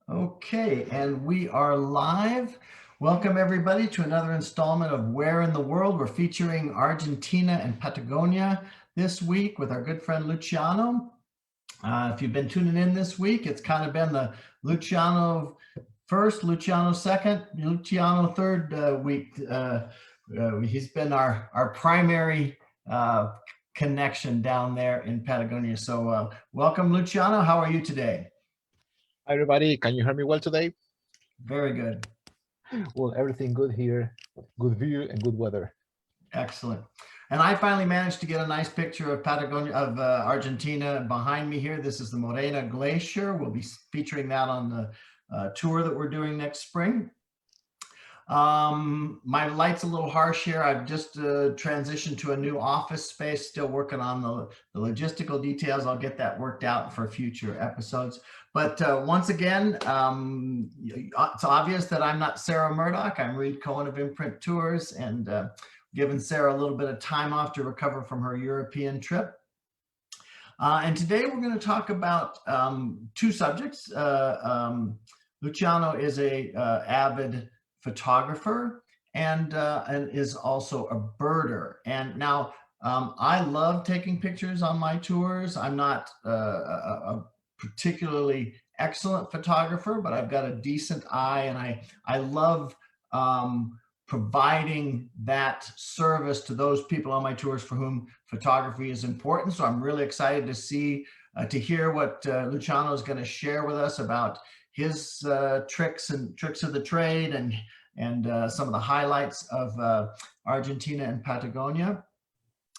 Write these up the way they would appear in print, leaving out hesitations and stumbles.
Okay, and we are live. Welcome everybody to another installment of Where in the World. We're featuring Argentina and Patagonia this week with our good friend Luciano. If you've been tuning in this week, it's kind of been the Luciano first, Luciano second, Luciano third week. He's been our primary connection down there in Patagonia. So welcome, Luciano. How are you today? Hi everybody, can you hear me well today? Very good. Well, everything good here, good view and good weather. Excellent. And I finally managed to get a nice picture of Patagonia, of Argentina behind me here. This is the Morena Glacier. We'll be featuring that on the tour that we're doing next spring. My light's a little harsh here. I've just transitioned to a new office space, still working on the logistical details. I'll get that worked out for future episodes. But once again, it's obvious that I'm not Sarah Murdoch. I'm Reed Cohen of Imprint Tours, and giving Sarah a little bit of time off to recover from her European trip. And today we're going to talk about two subjects. Luciano is a avid photographer and is also a birder. And now I love taking pictures on my tours. I'm not a particularly excellent photographer, but I've got a decent eye, and I love providing that service to those people on my tours for whom photography is important. So I'm really excited to see, to hear what Luciano is going to share with us about his tricks of the trade and some of the highlights of Argentina and Patagonia.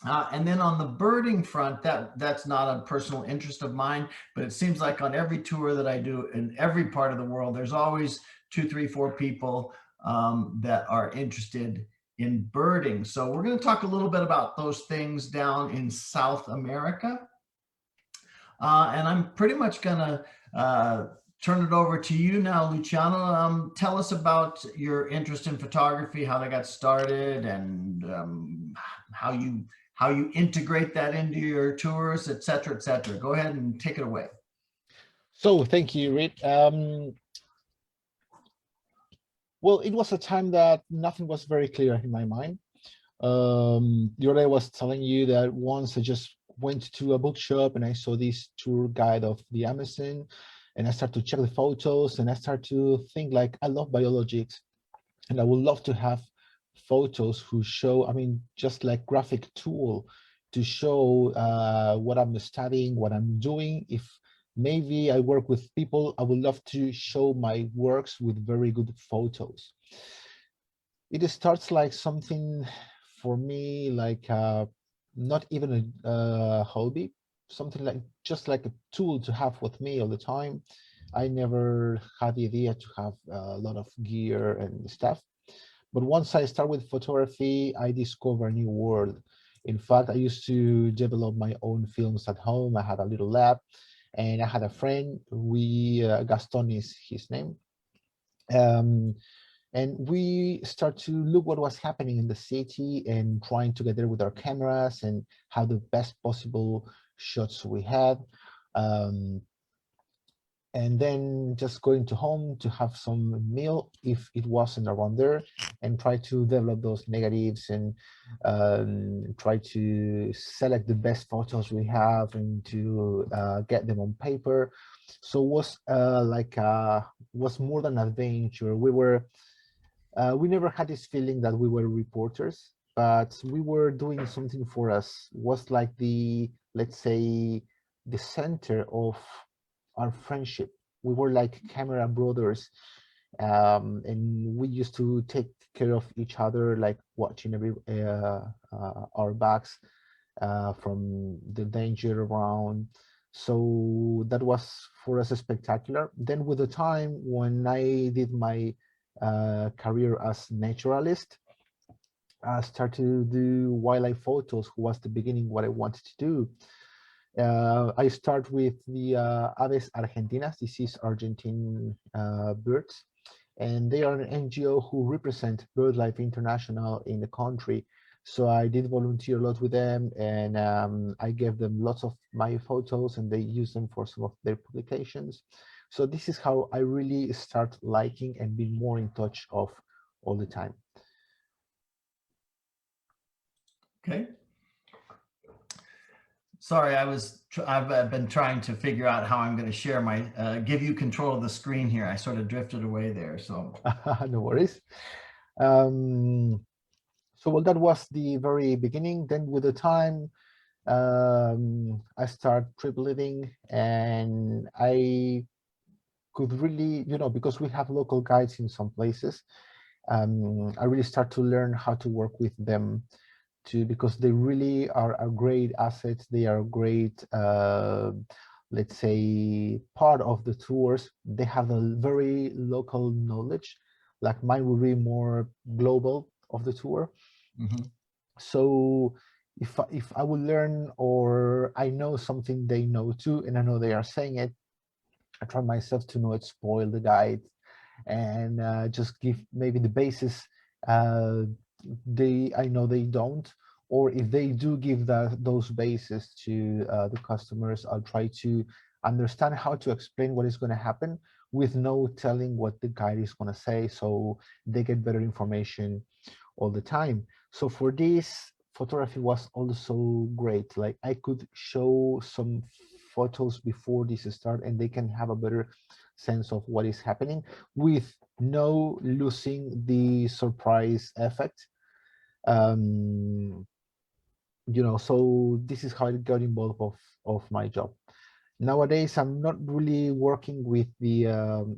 And then on the birding front, that's not a personal interest of mine, but it seems like on every tour that I do in every part of the world, there's always two, three, four people that are interested in birding. So we're going to talk a little bit about those things down in South America. And I'm pretty much going to turn it over to you now, Luciano. Tell us about your interest in photography, how they got started, and how you integrate that into your tours, et cetera, et cetera. Go ahead and take it away. So thank you, Reed. Well, it was a time that nothing was very clear in my mind. The other day I was telling you that once I just went to a bookshop and I saw this tour guide of the Amazon, and I started to check the photos, and I started to think like, I love biologics, and I would love to have photos who show, I mean, just like graphic tool to show what I'm studying, what I'm doing. If maybe I work with people, I would love to show my works with very good photos. It starts like something for me, like not even a hobby, something like just like a tool to have with me all the time. I never had the idea to have a lot of gear and stuff. But once I start with photography, I discover a new world. In fact, I used to develop my own films at home. I had a little lab, and I had a friend. Gaston is his name. Um, and we start to look what was happening in the city and trying to get there with our cameras and have the best possible shots we had. Um, and then just going to home to have some meal if it wasn't around there, and try to develop those negatives and try to select the best photos we have and to get them on paper. So it was was more than an adventure. We never had this feeling that we were reporters, but we were doing something for us. It was like the, let's say, the center of our friendship. We were like camera brothers, and we used to take care of each other, like watching our backs from the danger around. So that was for us spectacular. Then with the time when I did my career as naturalist, I started to do wildlife photos, who was the beginning what I wanted to do. I start with the Aves argentinas. This is Argentine birds, and they are an NGO who represent BirdLife International in the country. So I did volunteer a lot with them, and I gave them lots of my photos, and they use them for some of their publications. So this is how I really start liking and being more in touch of all the time. Okay. Sorry, I've been trying to figure out how I'm going to share my, give you control of the screen here. I sort of drifted away there. So No worries. Um, so well, that was the very beginning. Then with the time, I start trip leading, and I could really, because we have local guides in some places, I really start to learn how to work with them too, because they really are a great asset. They are a great, let's say, part of the tours. They have a very local knowledge, like mine will be more global of the tour. mhm. So if I will learn, or I know something they know too, and I know they are saying it, I try myself to not spoil the guide, and just give maybe the basis. uh, I know they don't, or if they do give those bases to the customers, I'll try to understand how to explain what is going to happen with no telling what the guide is going to say, so they get better information all the time. So for this, photography was also great. Like I could show some photos before this start, and they can have a better sense of what is happening with no losing the surprise effect. um so this is how I got involved of my job. Nowadays, I'm not really working with the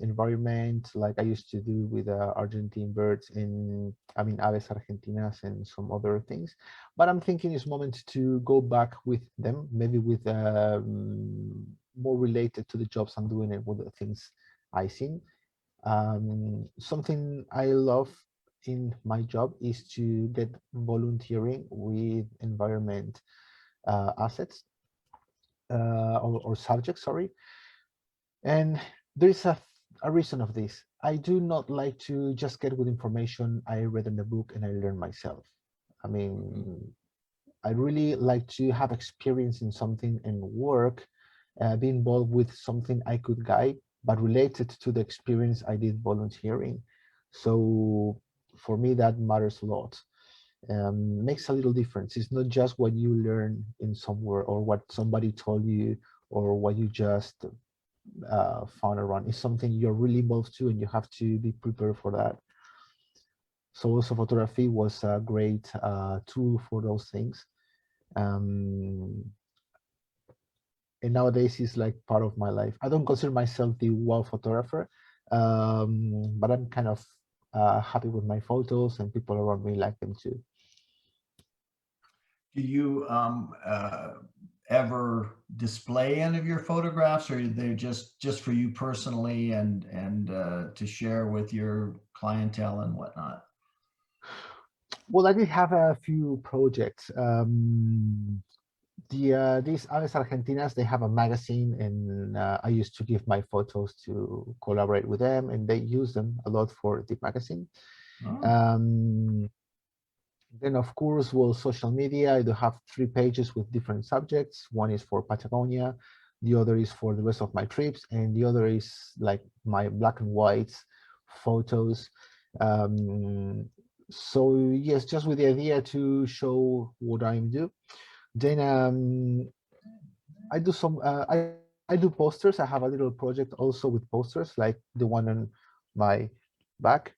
environment like I used to do with Argentine birds and, I mean, aves argentinas and some other things. But I'm thinking it's moment to go back with them, maybe with more related to the jobs I'm doing and with the things I seen. Something I love in my job is to get volunteering with environment assets, or subjects, sorry. And there is a reason of this. I do not like to just get with information I read in the book and I learn myself. I mean, I really like to have experience in something and work, be involved with something I could guide, but related to the experience I did volunteering. So for me, that matters a lot. Makes a little difference. It's not just what you learn in somewhere or what somebody told you or what you just found around. It's something you're really involved to, and you have to be prepared for that. So also photography was a great tool for those things. Um, and nowadays it's like part of my life. I don't consider myself the wow photographer, but I'm kind of happy with my photos, and people around me like them too. Do you ever display any of your photographs, or are they just for you personally and to share with your clientele and whatnot? Well, I did have a few projects. These Aves Argentinas, they have a magazine, and I used to give my photos to collaborate with them, and they use them a lot for the magazine. Oh, Um, then, of course, well, social media. I do have 3 pages with different subjects. One is for Patagonia, the other is for the rest of my trips, and the other is like my black and white photos. Um, so yes, just with the idea to show what I do. Then I do some I do posters. I have a little project also with posters, like the one on my back.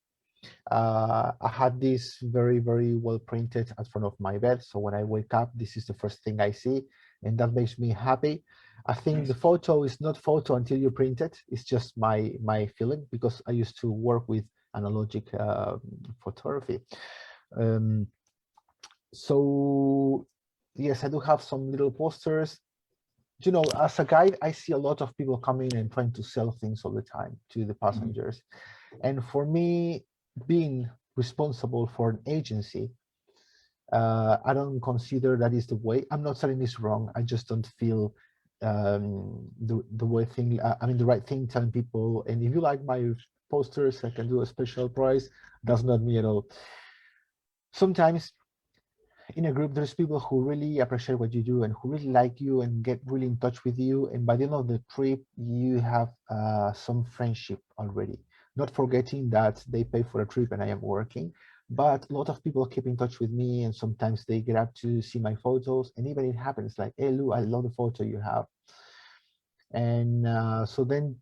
I had this very well printed at front of my bed, so when I wake up, this is the first thing I see, and that makes me happy. I think the nice. photo is not photo until you print it. It's just my feeling, because I used to work with analogic photography. Um, so yes, I do have some little posters. As a guide, I see a lot of people coming and trying to sell things all the time to the Mhm. passengers. And for me, being responsible for an agency, I don't consider that is the way. I'm not saying it's wrong. I just don't feel the way thing. I mean, the right thing telling people. And if you like my posters, I can do a special price. That's not me at all. Sometimes in a group, there's people who really appreciate what you do and who really like you and get really in touch with you. And by the end of the trip, you have some friendship already. Not forgetting that they pay for a trip and I am working, but a lot of people keep in touch with me and sometimes they get up to see my photos. And even it happens like, hey, Lou, I love the photo you have. And so then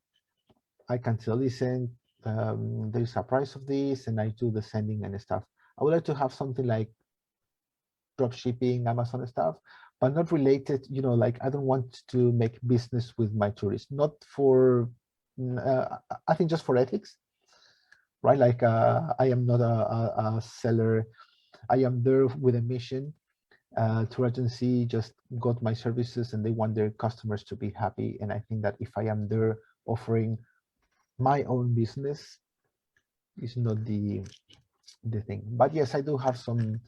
I can tell, listen, there's a price of this and I do the sending and stuff. I would like to have something like drop shipping, Amazon stuff, but not related, like I don't want to make business with my tourists, not for, I think just for ethics, right? Like I am not a seller. I am there with a mission. Tour agency just got my services and they want their customers to be happy. And I think that if I am there offering my own business, is not the thing. But yes, I do have some.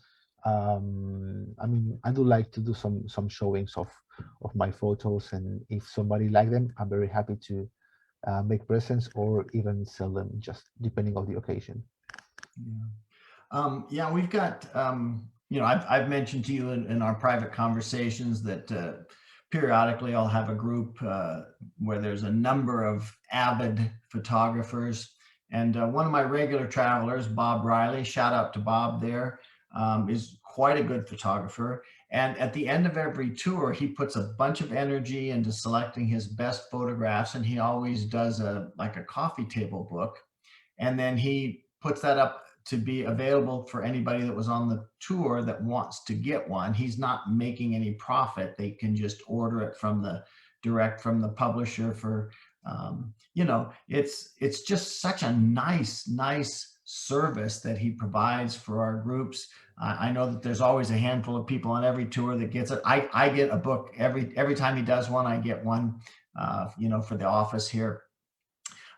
I mean, I do like to do some showings of my photos, and if somebody like them, I'm very happy to make presents or even sell them, just depending on the occasion. Yeah. Yeah, we've got, I've mentioned to you in our private conversations that periodically I'll have a group where there's a number of avid photographers. And one of my regular travelers, Bob Riley, shout out to Bob there, is quite a good photographer. And at the end of every tour, he puts a bunch of energy into selecting his best photographs. And he always does like a coffee table book. And then he puts that up to be available for anybody that was on the tour that wants to get one. He's not making any profit. They can just order it from the direct from the publisher for, it's just such a nice service that he provides for our groups. I know that there's always a handful of people on every tour that gets it. I get a book every time he does one. I get one, for the office here.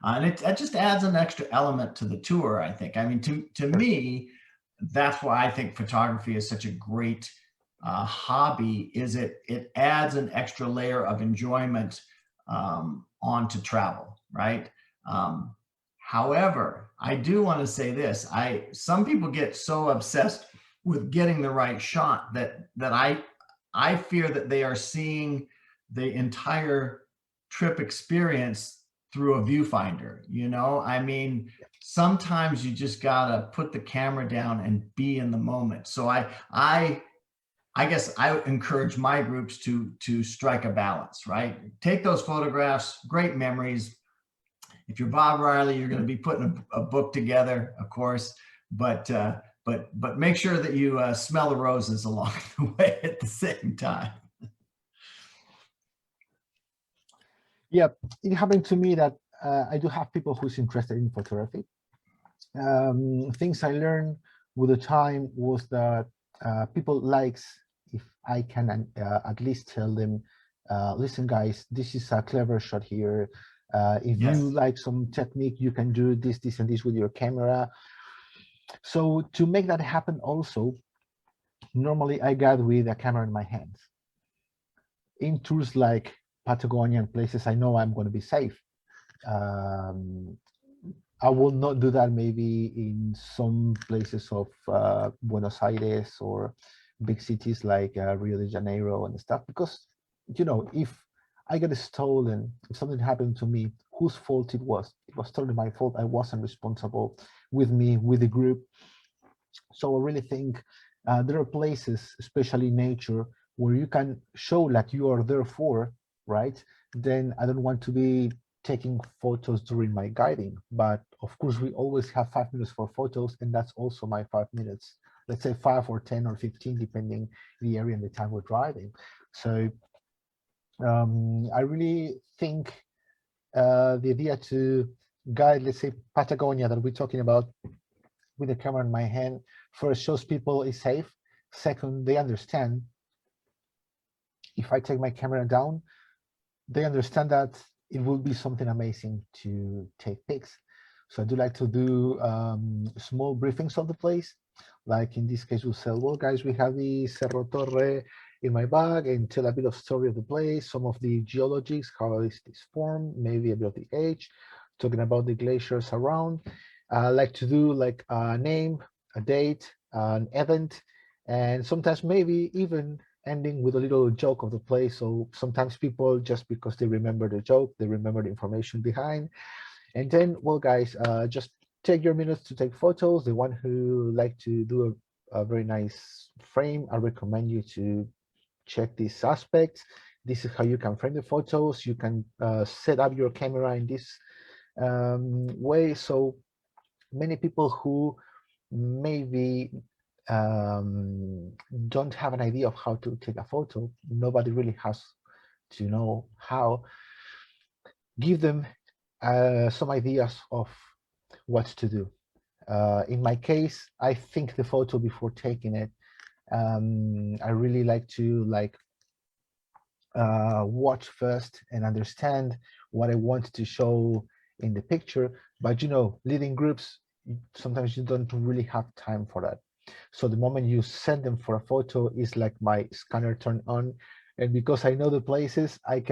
And it just adds an extra element to the tour, I think. I mean, to me, that's why I think photography is such a great hobby, is it adds an extra layer of enjoyment onto travel, right? However, I do want to say this. Some people get so obsessed with getting the right shot that I fear that they are seeing the entire trip experience through a viewfinder. I mean, sometimes you just gotta put the camera down and be in the moment. So I guess I encourage my groups to strike a balance, right? Take those photographs, great memories. If you're Bob Riley, you're going to be putting a book together, of course, but make sure that you smell the roses along the way at the same time. Yeah, it happened to me that I do have people who's interested in photography. Things I learned with the time was that people likes if I can at least tell them, listen guys, this is a clever shot here. If Yes. you like some technique, you can do this and this with your camera. So to make that happen also, normally I got with a camera in my hands. In tours like Patagonia and places I know I'm going to be safe. I will not do that maybe in some places of Buenos Aires or big cities like Rio de Janeiro and stuff, because, if I get stolen, if something happened to me, whose fault it was? It was totally my fault. I wasn't responsible with me, with the group. So I really think there are places, especially nature, where you can show like you are there for, right? Then I don't want to be taking photos during my guiding, but of course we always have 5 minutes for photos, and that's also my 5 minutes. Let's say 5 or 10 or 15, depending the area and the time we're driving. So I really think the idea to guide, let's say Patagonia that we're talking about, with the camera in my hand, first shows people it's safe. Second, they understand if I take my camera down, they understand that it will be something amazing to take pics. So I do like to do small briefings of the place. Like in this case, we'll say, well, guys, we have the Cerro Torre in my bag, and tell a bit of story of the place, some of the geologies, how is this formed, maybe a bit of the age, talking about the glaciers around. I like to do like a name, a date, an event, and sometimes maybe even ending with a little joke of the place. So sometimes people, just because they remember the joke, they remember the information behind. And then, well, guys, just take your minutes to take photos. The one who like to do a very nice frame, I recommend you to check these aspects. This is how you can frame the photos. You can set up your camera in this way. So many people who maybe don't have an idea of how to take a photo, nobody really has to know how, give them some ideas of what to do. In my case, I think the photo before taking it. I really like to watch first and understand what I want to show in the picture. But leading groups, sometimes you don't really have time for that. So the moment you send them for a photo is like my scanner turned on. And because I know the places, I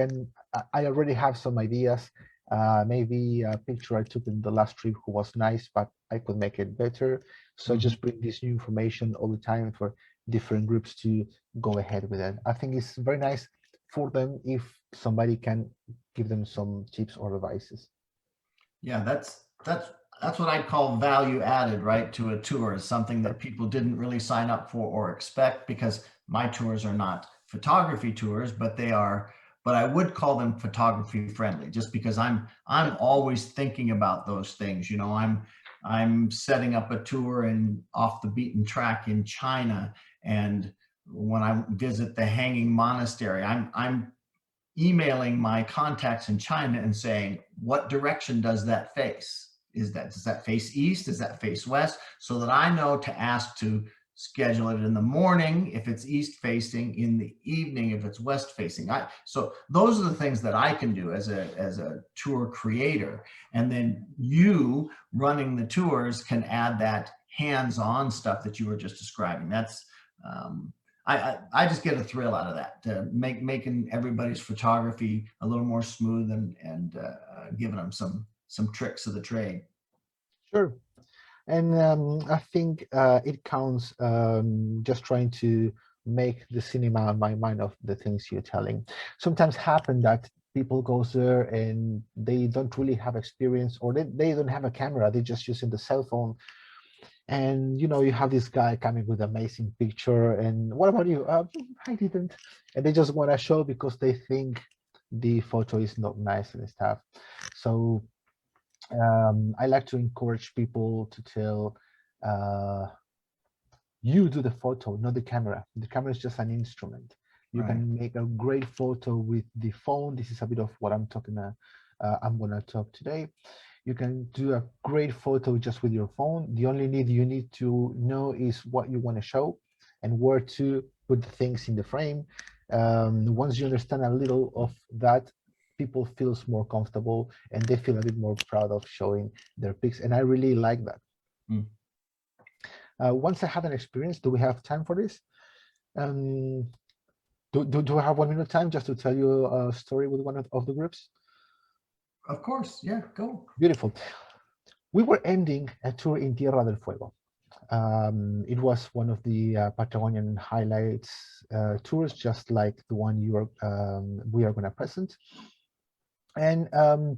already have some ideas. Maybe a picture I took in the last trip who was nice, but I could make it better. So I Mhm. just bring this new information all the time for different groups to go ahead with it. I think it's very nice for them if somebody can give them some tips or advices. Yeah, that's what I'd call value added, right, to a tour, is something that people didn't really sign up for or expect, because my tours are not photography tours, but they are, but I would call them photography friendly, just because I'm always thinking about those things. I'm setting up a tour in off the beaten track in China, and when I visit the Hanging Monastery, I'm emailing my contacts in China and saying, what direction does that face? Does that face east? Does that face west? So that I know to ask to schedule it in the morning if it's east facing, in the evening if it's west facing. So those are the things that I can do as a tour creator. And then you running the tours can add that hands-on stuff that you were just describing. That's I just get a thrill out of that, making everybody's photography a little more smooth, and giving them some tricks of the trade. Sure. And I think it counts just trying to make the cinema in my mind of the things you're telling. Sometimes happen that people goes there and they don't really have experience, or they don't have a camera, they just using the cell phone. And you have this guy coming with amazing picture, and what about you? I didn't. And they just want to show because they think the photo is not nice and stuff. So I like to encourage people to tell, uh, you do the photo, not the camera. The camera is just an instrument. You Right. can make a great photo with the phone. This is a bit of what I'm gonna talk today. You can do a great photo just with your phone. The only need you need to know is what you want to show and where to put things in the frame. Once you understand a little of that, people feels more comfortable and they feel a bit more proud of showing their pics. And I really like that. Mm. Once I have an experience, do we have time for this? Um, do I have 1 minute time just to tell you a story with one of the groups? Of course. Yeah, go. Beautiful. We were ending a tour in Tierra del Fuego. It was one of the Patagonian highlights tours, just like the one we are going to present. And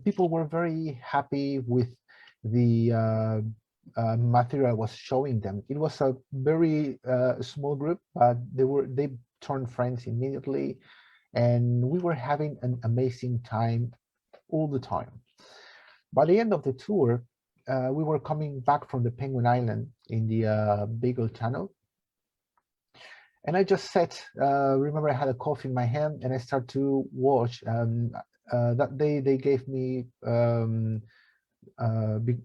people were very happy with the material I was showing them. It was a very small group, but they turned friends immediately, and we were having an amazing time all the time. By the end of the tour, we were coming back from the Penguin Island in the Beagle Tunnel, and I just sat. Remember, I had a coffee in my hand, and I started to watch. That day, they gave me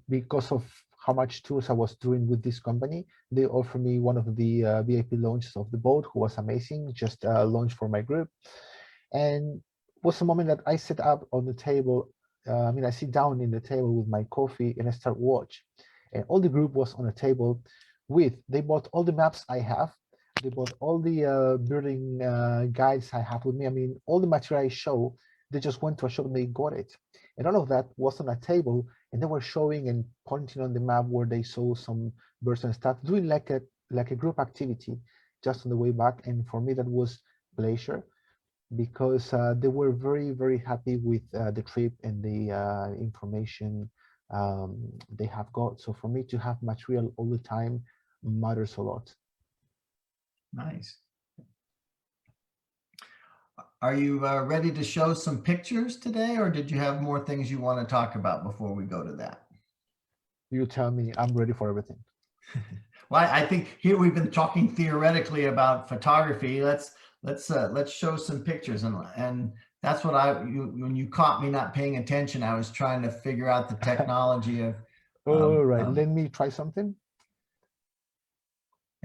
because of how much tours I was doing with this company, they offered me one of the VIP launches of the boat, who was amazing, just a launch for my group. And was a moment that I sit up on the table. I sit down in the table with my coffee and I start watch. And all the group was on a table they bought all the maps I have. They bought all the building guides I have with me. I mean, all the material I show, they just went to a shop and they got it. And all of that was on a table, and they were showing and pointing on the map where they saw some birds and stuff, doing like a group activity. just on the way back, and for me that was pleasure because they were very happy with the trip and the information they have got. So for me to have material all the time matters a lot. Nice. Are you ready to show some pictures today, or did you have more things you want to talk about before we go to that? You tell me, I'm ready for everything. Well, I think here we've been talking theoretically about photography. Let's show some pictures, and that's what when you caught me not paying attention, I was trying to figure out the technology of. All right, let me try something.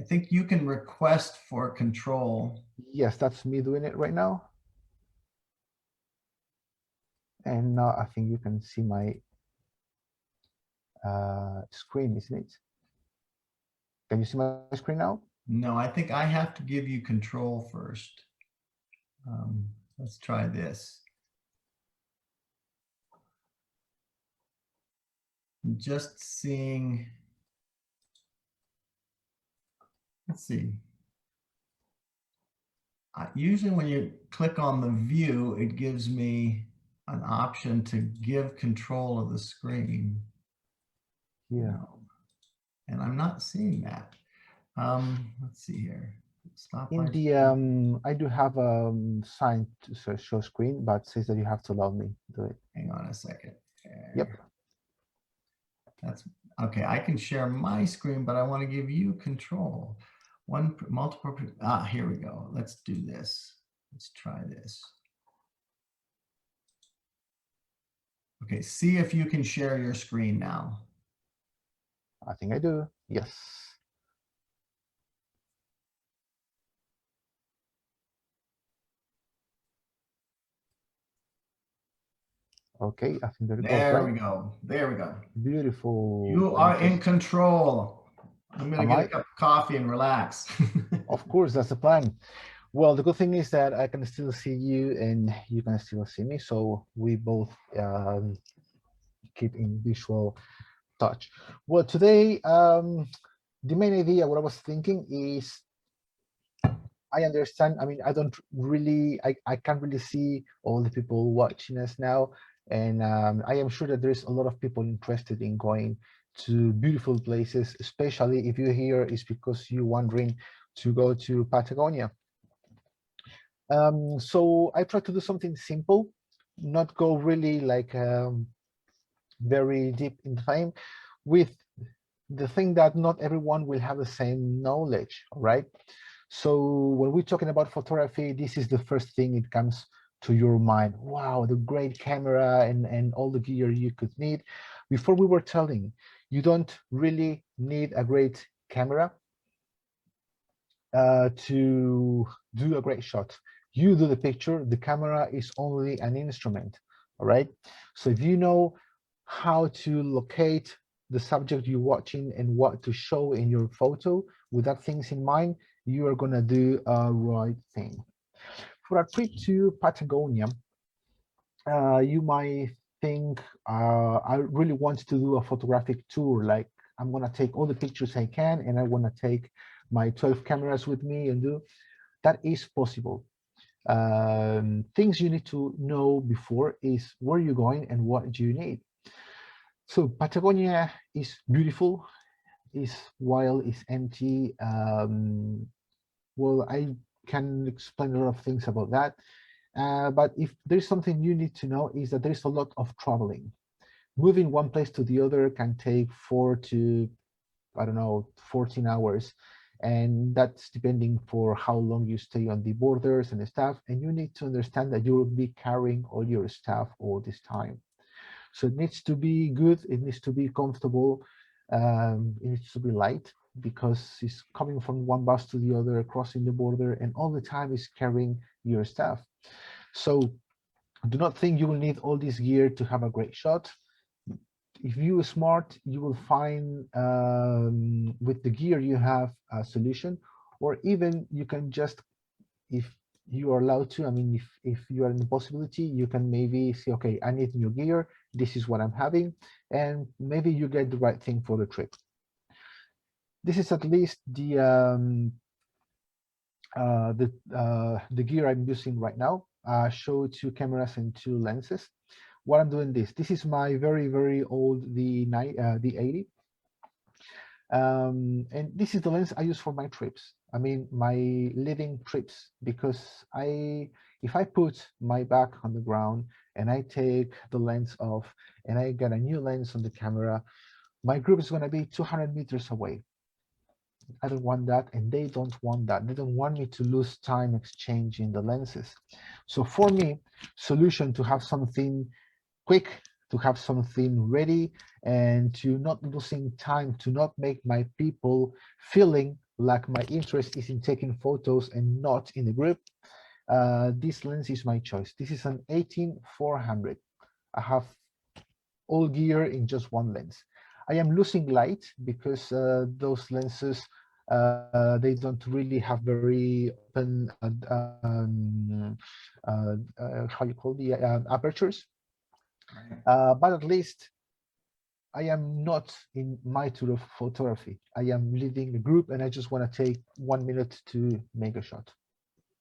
I think you can request for control. Yes, that's me doing it right now. And now I think you can see my screen, isn't it? Can you see my screen now? No, I think I have to give you control first. Let's try this. I'm just seeing. Let's see. Usually when you click on the view, it gives me an option to give control of the screen. Yeah. And I'm not seeing that. Let's see here. Stop In the I do have a sign to show screen, but says that you have to allow me to do it. Hang on a second. Yep. That's okay. I can share my screen, but I want to give you control. Multiple. Here we go. Let's do this. Let's try this. Okay, see if you can share your screen now. I think I do. Yes. Okay, I think there we go. There we go. Beautiful. You are in control. I'm gonna get a cup of coffee and relax. Of course, that's the plan. Well, the good thing is that I can still see you and you can still see me, so we both keep in visual touch. Well, today, the main idea, what I was thinking is, I understand, I mean, I don't really, I can't really see all the people watching us now, and I am sure that there's a lot of people interested in going to beautiful places, especially if you're here, is because you're wondering to go to Patagonia. So I try to do something simple, not go really like very deep in time, with the thing that not everyone will have the same knowledge, right? So when we're talking about photography, this is the first thing it comes to your mind. Wow, the great camera and all the gear you could need. Before we were telling, you don't really need a great camera to do a great shot. You do the picture, the camera is only an instrument, all right? So if you know how to locate the subject you're watching and what to show in your photo with that things in mind, you are gonna do a right thing. For a trip to Patagonia, you might think, I really want to do a photographic tour, like I'm gonna take all the pictures I can and I wanna take my 12 cameras with me and do. That is possible. Things you need to know before is where you're going and what do you need. So Patagonia is beautiful, is wild, is empty. Well, I can explain a lot of things about that. But if there's something you need to know is that there's a lot of traveling. Moving one place to the other can take 4 to, I don't know, 14 hours. And that's depending for how long you stay on the borders and the stuff. And you need to understand that you will be carrying all your stuff all this time. So it needs to be good. It needs to be comfortable. It needs to be light because it's coming from one bus to the other, crossing the border, and all the time is carrying your stuff. So do not think you will need all this gear to have a great shot. If you are smart, you will find with the gear you have a solution, or even you can just, if you are allowed to, I mean, if you are in the possibility, you can maybe say, okay, I need new gear, this is what I'm having, and maybe you get the right thing for the trip. This is at least the the gear I'm using right now show two cameras and two lenses. What I'm doing this is my very old the 80, and this is the lens I use for my trips. I mean my living trips, because if I put my back on the ground and I take the lens off and I get a new lens on the camera, my group is going to be 200 meters away. I don't want that, and they don't want that. They don't want me to lose time exchanging the lenses. So for me, solution to have something quick, to have something ready, and to not losing time, to not make my people feeling like my interest is in taking photos and not in the group. This lens is my choice. This is an 18-400. I have all gear in just one lens. I am losing light because those lenses they don't really have very open how you call the apertures. But at least I am not in my tour of photography. I am leading a group and I just want to take 1 minute to make a shot.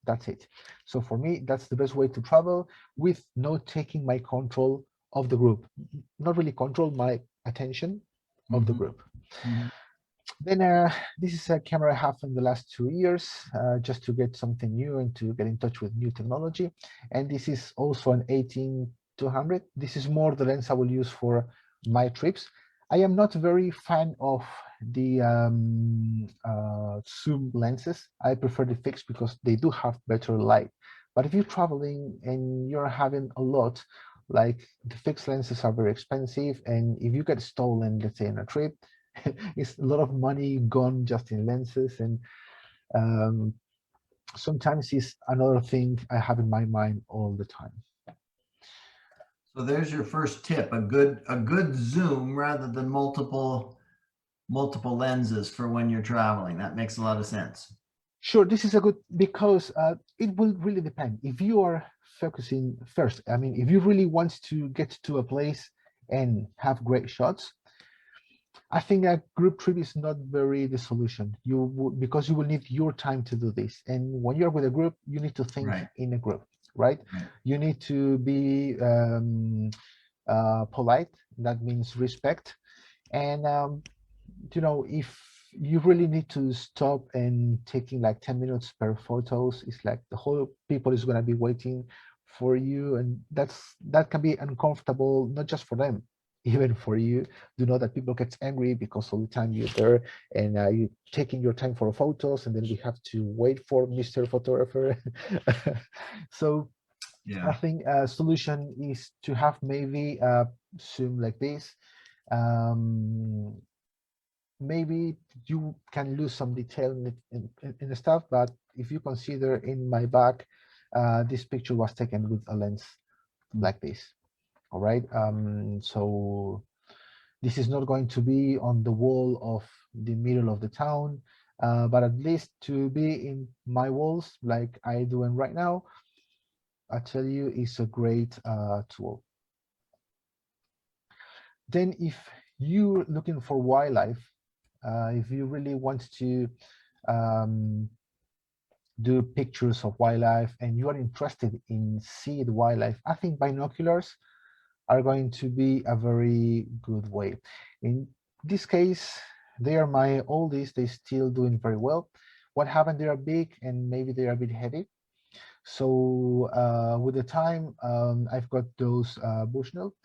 That's it. So for me, that's the best way to travel with not taking my control of the group, not really control my attention of the group. Then this is a camera I have in the last 2 years, just to get something new and to get in touch with new technology. And this is also an 18-200. This is more the lens I will use for my trips. I am not very fan of the zoom lenses. I prefer the fixed because they do have better light. But if you're traveling and you're having a lot, like the fixed lenses are very expensive, and if you get stolen, let's say on a trip, it's a lot of money gone just in lenses, and um, sometimes it's another thing I have in my mind all the time. So there's your first tip, a good zoom rather than multiple lenses for when you're traveling. That makes a lot of sense. Sure, this is a good, because it will really depend. If you are focusing first, I mean, if you really want to get to a place and have great shots, I think a group trip is not very the solution. Because you will need your time to do this. And when you're with a group, you need to think Right. in a group, right? Right. You need to be polite. That means respect. And if you really need to stop and taking like 10 minutes per photos, it's like the whole people is going to be waiting for you, and that can be uncomfortable, not just for them, even for you. Do know that people get angry because all the time you're there and you taking your time for photos, and then we have to wait for Mr. Photographer. So I Yeah. think a solution is to have maybe a Zoom like this. um, Maybe you can lose some detail in the stuff, but if you consider in my back, this picture was taken with a lens like this. All right. So this is not going to be on the wall of the middle of the town, but at least to be in my walls like I doing right now, I tell you, is a great tool. Then if you're looking for wildlife, if you really want to um, do pictures of wildlife and you are interested in see the wildlife, I think binoculars are going to be a very good way. In this case, they are my oldies, they still doing very well. What happened, they are big and maybe they are a bit heavy. So with the time, I've got those Bushnell.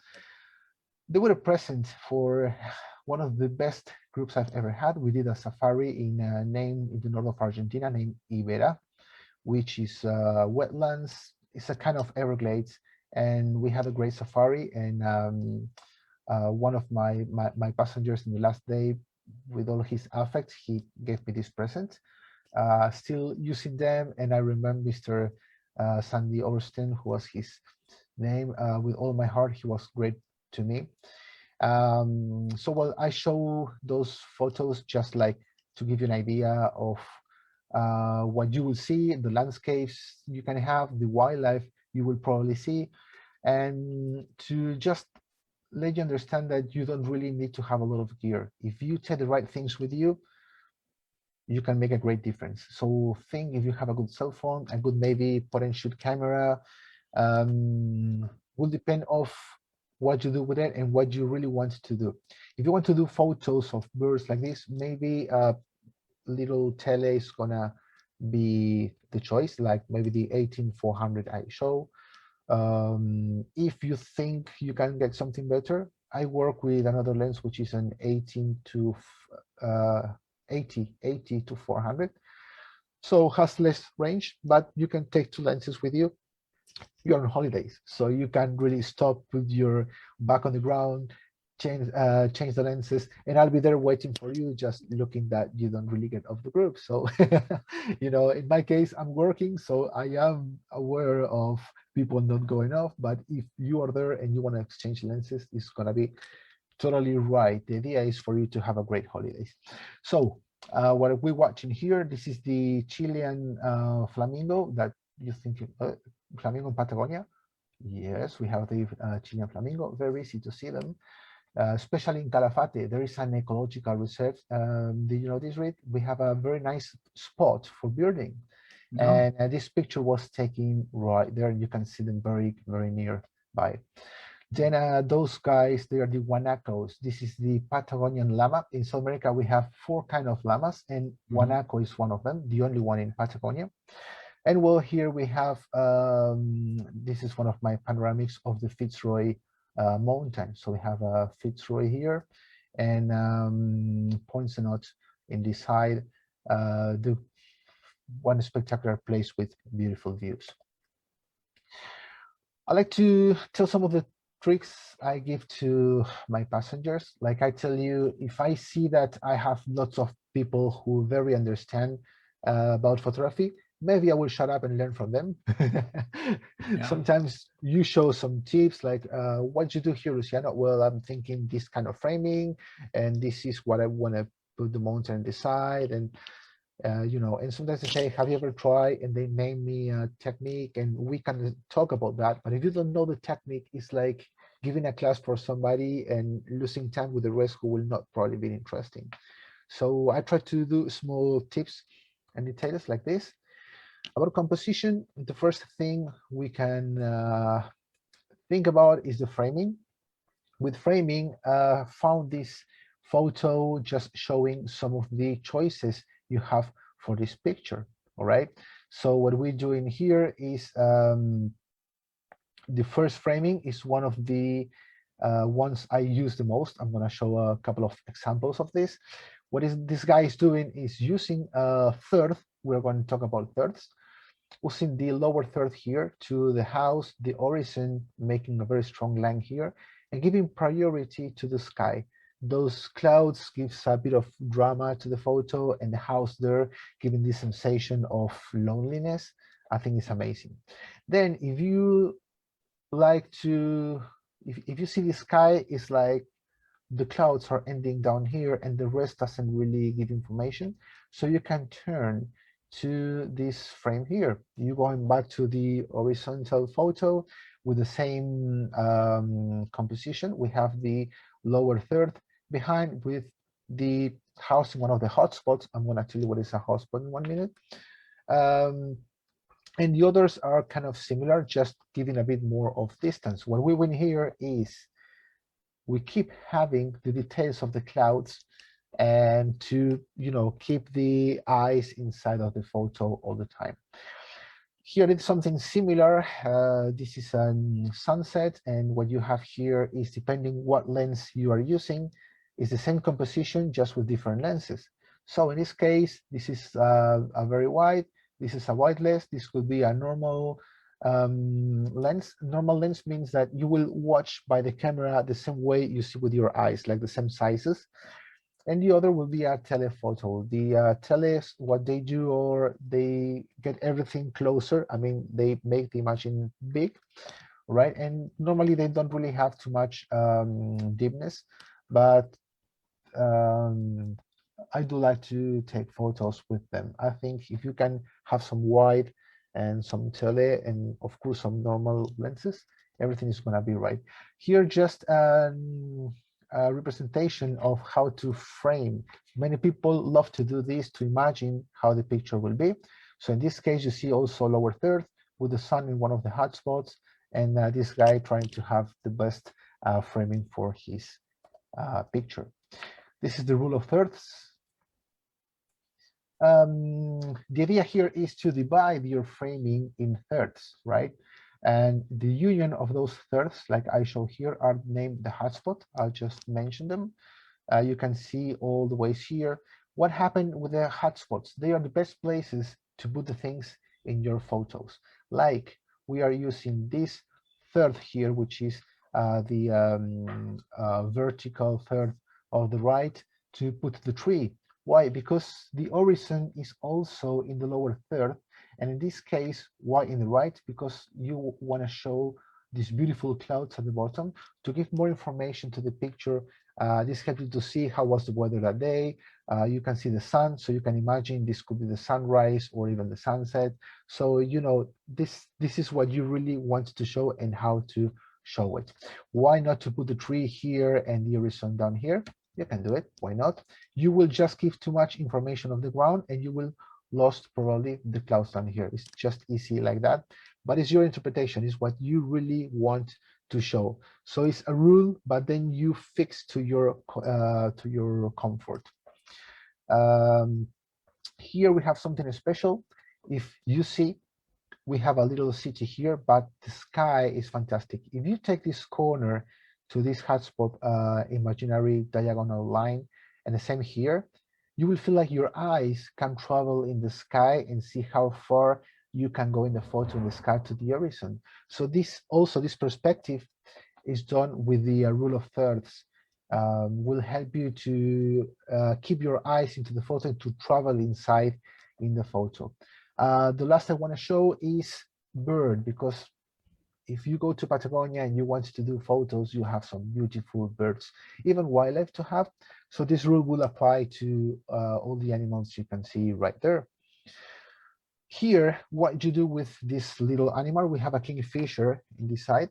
They were a present for one of the best groups I've ever had. We did a safari in a name in the north of Argentina named Ibera, which is wetlands. It's a kind of Everglades, and we had a great safari. And one of my passengers in the last day, with all his affect, he gave me this present. Still using them, and I remember Mr. Sandy Orsten, who was his name. With all my heart, he was great to me. So well, I show those photos just like to give you an idea of what you will see, the landscapes you can have, the wildlife you will probably see, and to just let you understand that you don't really need to have a lot of gear. If you take the right things with you, you can make a great difference. So think if you have a good cell phone, a good maybe point and shoot camera, will depend of what you do with it and what you really want to do. If you want to do photos of birds like this, maybe a little tele is gonna be the choice, like maybe the 18-400 I show. If you think you can get something better, I work with another lens which is an 18 to 80 to 400, so has less range, but you can take two lenses with you. You're on holidays, so you can really stop, put your back on the ground, change the lenses, and I'll be there waiting for you, just looking that you don't really get off the group. So in my case, I'm working, so I am aware of people not going off, but if you are there and you want to exchange lenses, it's going to be totally right. The idea is for you to have a great holidays. So what we're watching here, this is the Chilean flamingo that you think flamingo in Patagonia. Yes, we have the Chilean flamingo. Very easy to see them, especially in Calafate. There is an ecological reserve. Did you know this, Reed? We have a very nice spot for birding. No. And this picture was taken right there. You can see them very, very nearby. Then those guys, they are the guanacos. This is the Patagonian llama. In South America, we have 4 kind of llamas, and guanaco is one of them, the only one in Patagonia. And well, here we have, this is one of my panoramics of the Fitzroy mountain. So we have a Fitzroy here and Poinsonot in this side, the one spectacular place with beautiful views. I like to tell some of the tricks I give to my passengers. Like I tell you, if I see that I have lots of people who very understand about photography, maybe I will shut up and learn from them. Sometimes you show some tips like, what you do here, Luciano? Well, I'm thinking this kind of framing, and this is what I want to put the mountain on the side. And and sometimes they say, have you ever tried? And they name me a technique, and we can talk about that. But if you don't know the technique, it's like giving a class for somebody and losing time with the rest who will not probably be interesting. So I try to do small tips and details like this. About composition, the first thing we can think about is the framing. With framing, found this photo just showing some of the choices you have for this picture. All right. So what we're doing here is the first framing is one of the ones I use the most. I'm going to show a couple of examples of this. What is this guy is doing is using a third. We're going to talk about thirds. Using the lower third here to the house, the horizon, making a very strong line here, and giving priority to the sky. Those clouds gives a bit of drama to the photo, and the house there giving this sensation of loneliness. I think it's amazing. Then if you like to, if you see the sky, it's like the clouds are ending down here and the rest doesn't really give information. So you can turn to this frame here. You're going back to the horizontal photo with the same composition. We have the lower third behind with the house in one of the hotspots. I'm going to tell you what is a hotspot in 1 minute. And the others are kind of similar, just giving a bit more of distance. What we win here is we keep having the details of the clouds and to keep the eyes inside of the photo all the time. Here is something similar. This is a sunset, and what you have here is, depending what lens you are using, is the same composition just with different lenses. So in this case, this is a very wide, this is a wide lens, this could be a normal lens. Normal lens means that you will watch by the camera the same way you see with your eyes, like the same sizes. And the other will be a telephoto. The teles, what they do, or they get everything closer. I mean, they make the image big, right? And normally they don't really have too much deepness, but I do like to take photos with them. I think if you can have some wide and some tele and of course some normal lenses, everything is going to be right. Here just representation of how to frame. Many people love to do this to imagine how the picture will be. So in this case, you see also lower third with the sun in one of the hotspots, and this guy trying to have the best framing for his picture. This is the rule of thirds. The idea here is to divide your framing in thirds, right? And the union of those thirds, like I show here, are named the hotspot. I'll just mention them. You can see all the ways here. What happened with the hotspots? They are the best places to put the things in your photos. Like we are using this third here, which is the vertical third of the right to put the tree. Why? Because the horizon is also in the lower third. And in this case, why in the right? Because you want to show these beautiful clouds at the bottom to give more information to the picture. This helps you to see how was the weather that day. You can see the sun, so you can imagine this could be the sunrise or even the sunset. So, you know, this is what you really want to show and how to show it. Why not to put the tree here and the horizon down here? You can do it, why not? You will just give too much information of the ground and you will lost probably the clouds down here. It's just easy like that, but it's your interpretation, it's what you really want to show. So it's a rule, but then you fix to your comfort. Here we have something special. If you see, we have a little city here, but the sky is fantastic. If you take this corner to this hotspot imaginary diagonal line, and the same here, you will feel like your eyes can travel in the sky and see how far you can go in the photo in the sky to the horizon. So this perspective is done with the rule of thirds. Will help you to keep your eyes into the photo and to travel inside in the photo. The last I want to show is bird, because if you go to Patagonia and you want to do photos, you have some beautiful birds, even wildlife to have. So this rule will apply to all the animals you can see right there. Here, what you do with this little animal, we have a kingfisher in this side.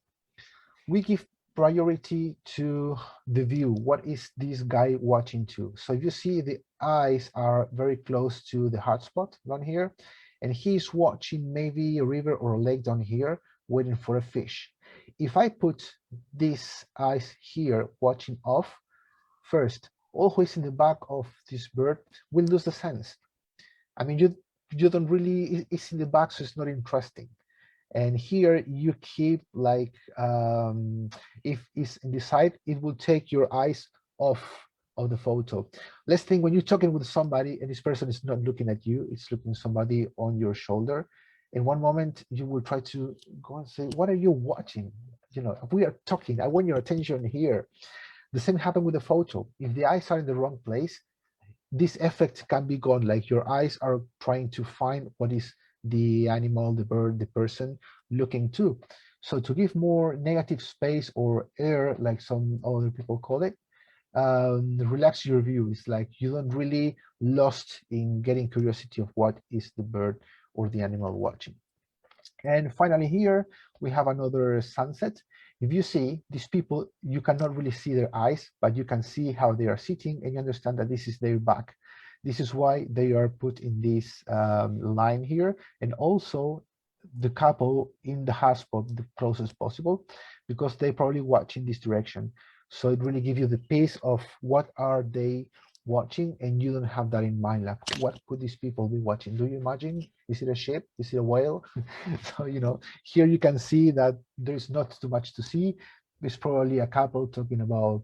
We give priority to the view. What is this guy watching to? So if you see, the eyes are very close to the hotspot down here, and he's watching maybe a river or a lake down here, waiting for a fish. If I put these eyes here watching off, first, all who is in the back of this bird will lose the sense. I mean, you don't really, it's in the back, so it's not interesting. And here you keep like, if it's in the side, it will take your eyes off of the photo. Let's think when you're talking with somebody and this person is not looking at you, it's looking somebody on your shoulder. In one moment, you will try to go and say, what are you watching? You know, we are talking, I want your attention here. The same happened with the photo. If the eyes are in the wrong place, this effect can be gone, like your eyes are trying to find what is the animal, the bird, the person looking to. So to give more negative space or air, like some other people call it, relax your view. It's like you don't really lost in getting curiosity of what is the bird or the animal watching. And finally here, we have another sunset. If you see these people, you cannot really see their eyes, but you can see how they are sitting and you understand that this is their back. This is why they are put in this line here. And also the couple in the hotspot the closest possible, because they probably watch in this direction. So it really gives you the pace of what are they watching, and you don't have that in mind, like what could these people be watching? Do you imagine, is it a ship, is it a whale? So, you know, here you can see that there's not too much to see. It's probably a couple talking about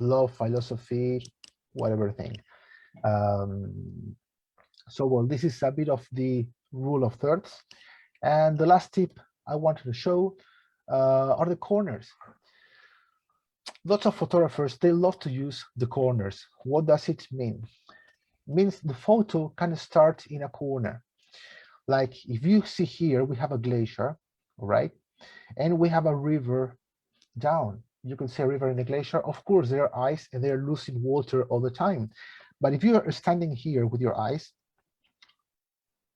love, philosophy, whatever thing. So well, this is a bit of the rule of thirds. And the last tip I wanted to show are the corners. Lots of photographers, they love to use the corners. What does it mean? It means the photo can start in a corner. Like if you see here, we have a glacier, right? And we have a river down. You can see a river in a glacier. Of course, there are ice and they're losing water all the time. But if you are standing here with your eyes,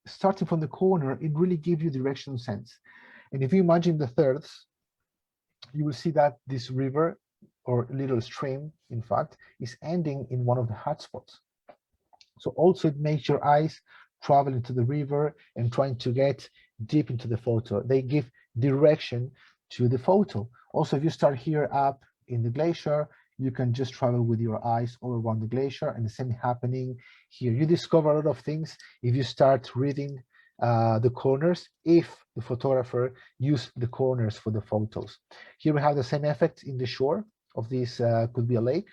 starting from the corner, it really gives you direction sense. And if you imagine the thirds, you will see that this river or little stream, in fact, is ending in one of the hotspots. So also it makes your eyes travel into the river and trying to get deep into the photo. They give direction to the photo. Also, if you start here up in the glacier, you can just travel with your eyes all around the glacier, and the same happening here. You discover a lot of things if you start reading the corners, if the photographer used the corners for the photos. Here we have the same effect in the shore of this, could be a lake.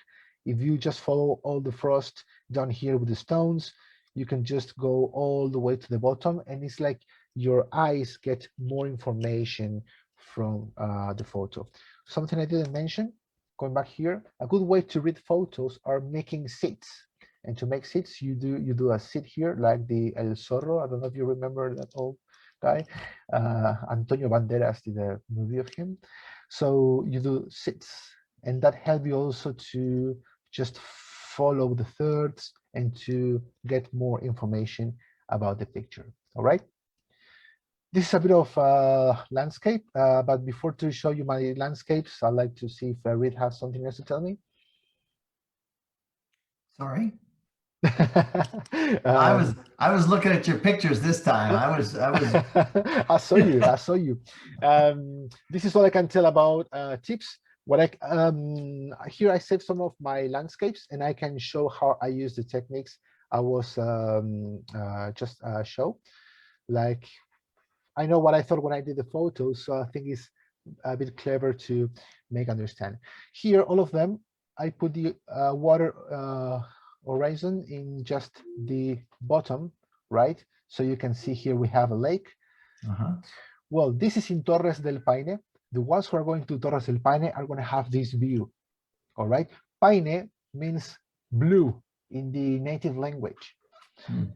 If you just follow all the frost down here with the stones, you can just go all the way to the bottom, and it's like your eyes get more information from the photo. Something I didn't mention, going back here, a good way to read photos are making seats. And to make seats, you do a seat here, like the El Zorro. I don't know if you remember that old guy. Antonio Banderas did a movie of him. So you do seats, and that helps you also to just follow the thirds and to get more information about the picture. All right. This is a bit of landscape, but before to show you my landscapes, I'd like to see if Reed has something else to tell me. Sorry. I was looking at your pictures this time. I saw you. I saw you. This is all I can tell about tips. What here I saved some of my landscapes, and I can show how I use the techniques I was just show. Like, I know what I thought when I did the photos, so I think it's a bit clever to make understand. Here, all of them, I put the water horizon in just the bottom, right? So you can see here we have a lake. Well, this is in Torres del Paine. The ones who are going to Torres del Paine are going to have this view, all right? Paine means blue in the native language.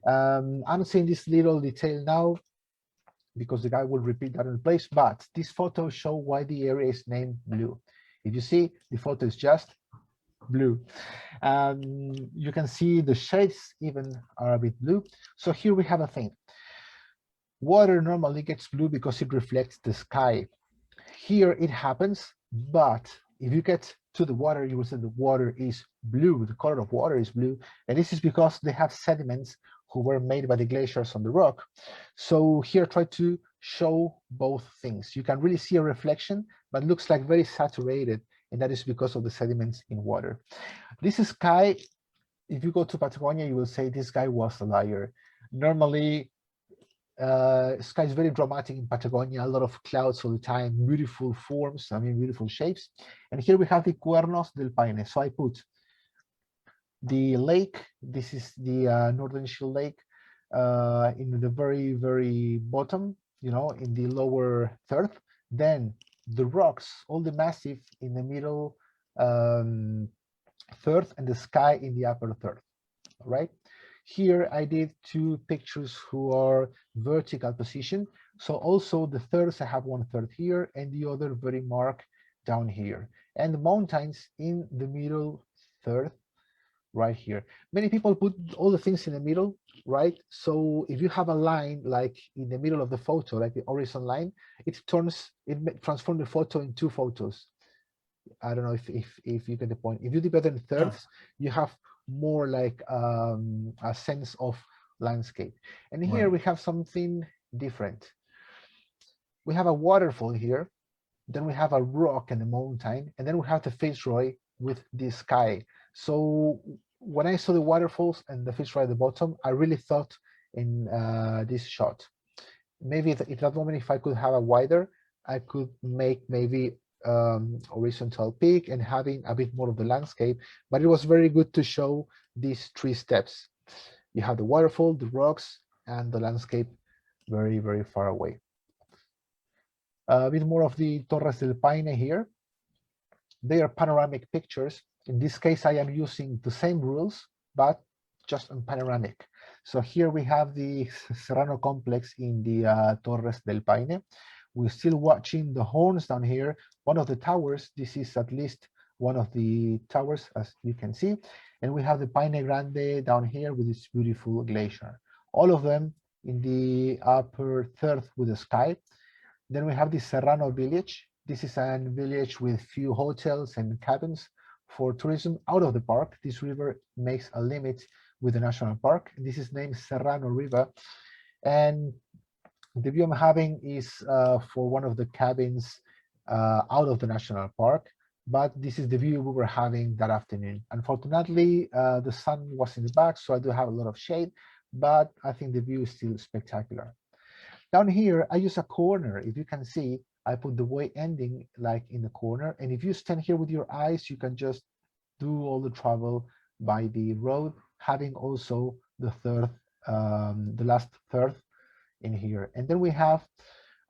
I'm seeing this little detail now because the guy will repeat that in place, but these photos show why the area is named blue. If you see, the photo is just blue. You can see the shades even are a bit blue. So here we have a thing. Water normally gets blue because it reflects the sky. Here it happens, but if you get to the water, you will see the water is blue. The color of water is blue. And this is because they have sediments who were made by the glaciers on the rock. So here try to show both things. You can really see a reflection, but looks like very saturated. And that is because of the sediments in water. This sky, if you go to Patagonia, you will say this guy was a liar. Normally, sky is very dramatic in Patagonia, a lot of clouds all the time, beautiful forms, I mean, beautiful shapes. And here we have the Cuernos del Paine. So I put the lake, this is the Northern Shield Lake, in the very, very bottom, in the lower third. Then the rocks, all the massive in the middle third, and the sky in the upper third, all right? Here I did two pictures who are vertical position. So also the thirds, I have one third here and the other very marked down here. And the mountains in the middle third right here. Many people put all the things in the middle, right? So if you have a line like in the middle of the photo, like the horizon line, it transforms the photo in two photos. I don't know if you get the point. If you divide it in thirds, you have more like a sense of landscape. And here we have something different. We have a waterfall here, then we have a rock and a mountain, and then we have the Fitzroy with the sky. So when I saw the waterfalls and the Fitzroy at the bottom, I really thought in this shot. Maybe at that moment, if I could have a wider, I could make maybe horizontal peak and having a bit more of the landscape, but it was very good to show these three steps. You have the waterfall, the rocks, and the landscape very, very far away. A bit more of the Torres del Paine here. They are panoramic pictures. In this case, I am using the same rules, but just on panoramic. So here we have the Serrano complex in the Torres del Paine. We're still watching the horns down here. One of the towers, this is at least one of the towers, as you can see. And we have the Paine Grande down here with this beautiful glacier. All of them in the upper third with the sky. Then we have the Serrano village This is a village with few hotels and cabins for tourism out of the park. This river makes a limit with the national park. This is named Serrano River. And the view I'm having is for one of the cabins out of the national park. But this is the view we were having that afternoon. Unfortunately, the sun was in the back, so I do have a lot of shade, but I think the view is still spectacular. Down here, I use a corner. If you can see, I put the way ending like in the corner. And if you stand here with your eyes, you can just do all the travel by the road, having also the the last third in here. And then we have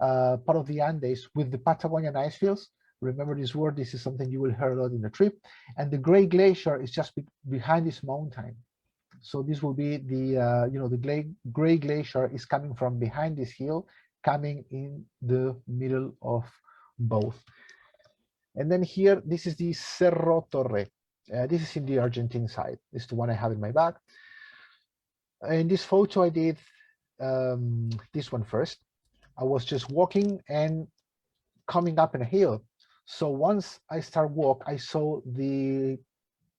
part of the Andes with the Patagonian ice fields. Remember this word, this is something you will hear a lot in the trip. And the Gray Glacier is just behind this mountain. So this will be the, the Gray Glacier is coming from behind this hill, coming in the middle of both. And then here, this is the Cerro Torre. This is in the Argentine side. This is the one I have in my bag. In this photo, I did this one first. I was just walking and coming up in a hill. So once I start walk, I saw the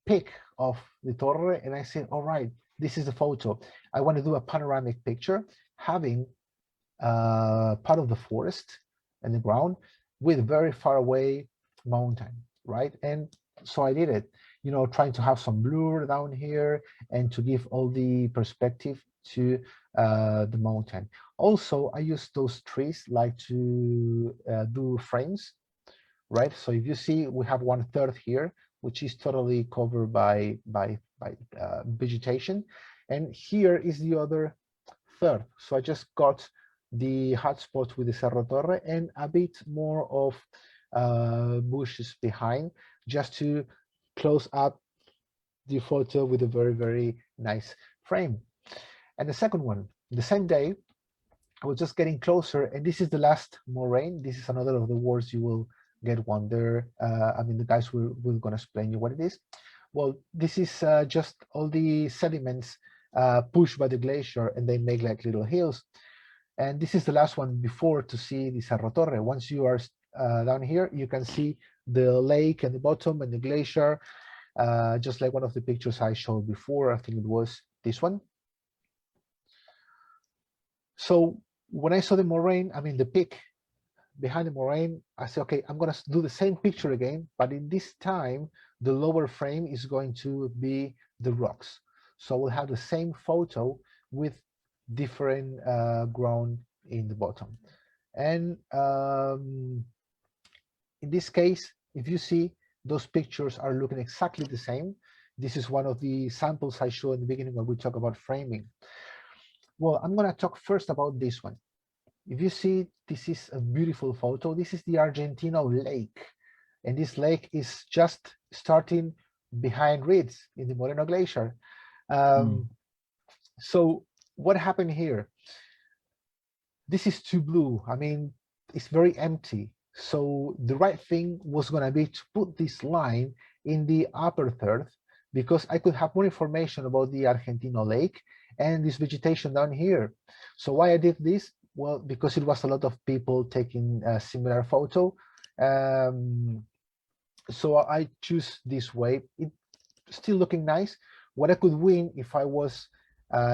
peak of the Torre and I said, all right, this is the photo. I want to do a panoramic picture having part of the forest and the ground with very far away mountain, right? And so I did it, trying to have some blur down here and to give all the perspective to the mountain. Also, I use those trees like to do frames, right? So if you see, we have 1/3 here, which is totally covered by vegetation, and here is the other third. So I just got the hotspot with the Cerro Torre and a bit more of bushes behind, just to close up the photo with a very, very nice frame. And the second one, the same day, I was just getting closer, and this is the last moraine. This is another of the words you will get wonder. The guys will gonna explain you what it is. Well, this is just all the sediments pushed by the glacier, and they make like little hills. And this is the last one before to see the Cerro Torre. Once you are down here, you can see the lake and the bottom and the glacier, just like one of the pictures I showed before. I think it was this one. So when I saw the moraine, the peak behind the moraine, I said, okay, I'm gonna do the same picture again, but in this time, the lower frame is going to be the rocks. So we'll have the same photo with different ground in the bottom. And in this case, if you see, those pictures are looking exactly the same. This is one of the samples I showed in the beginning when we talk about framing. Well, I'm gonna talk first about this one. If you see, this is a beautiful photo. This is the Argentino lake. And this lake is just starting behind reeds in the Moreno Glacier. So what happened here? This is too blue. It's very empty. So the right thing was gonna be to put this line in the upper third, because I could have more information about the Argentino lake and this vegetation down here. So why I did this? Well, because it was a lot of people taking a similar photo. So I choose this way. It's still looking nice. What I could win if I was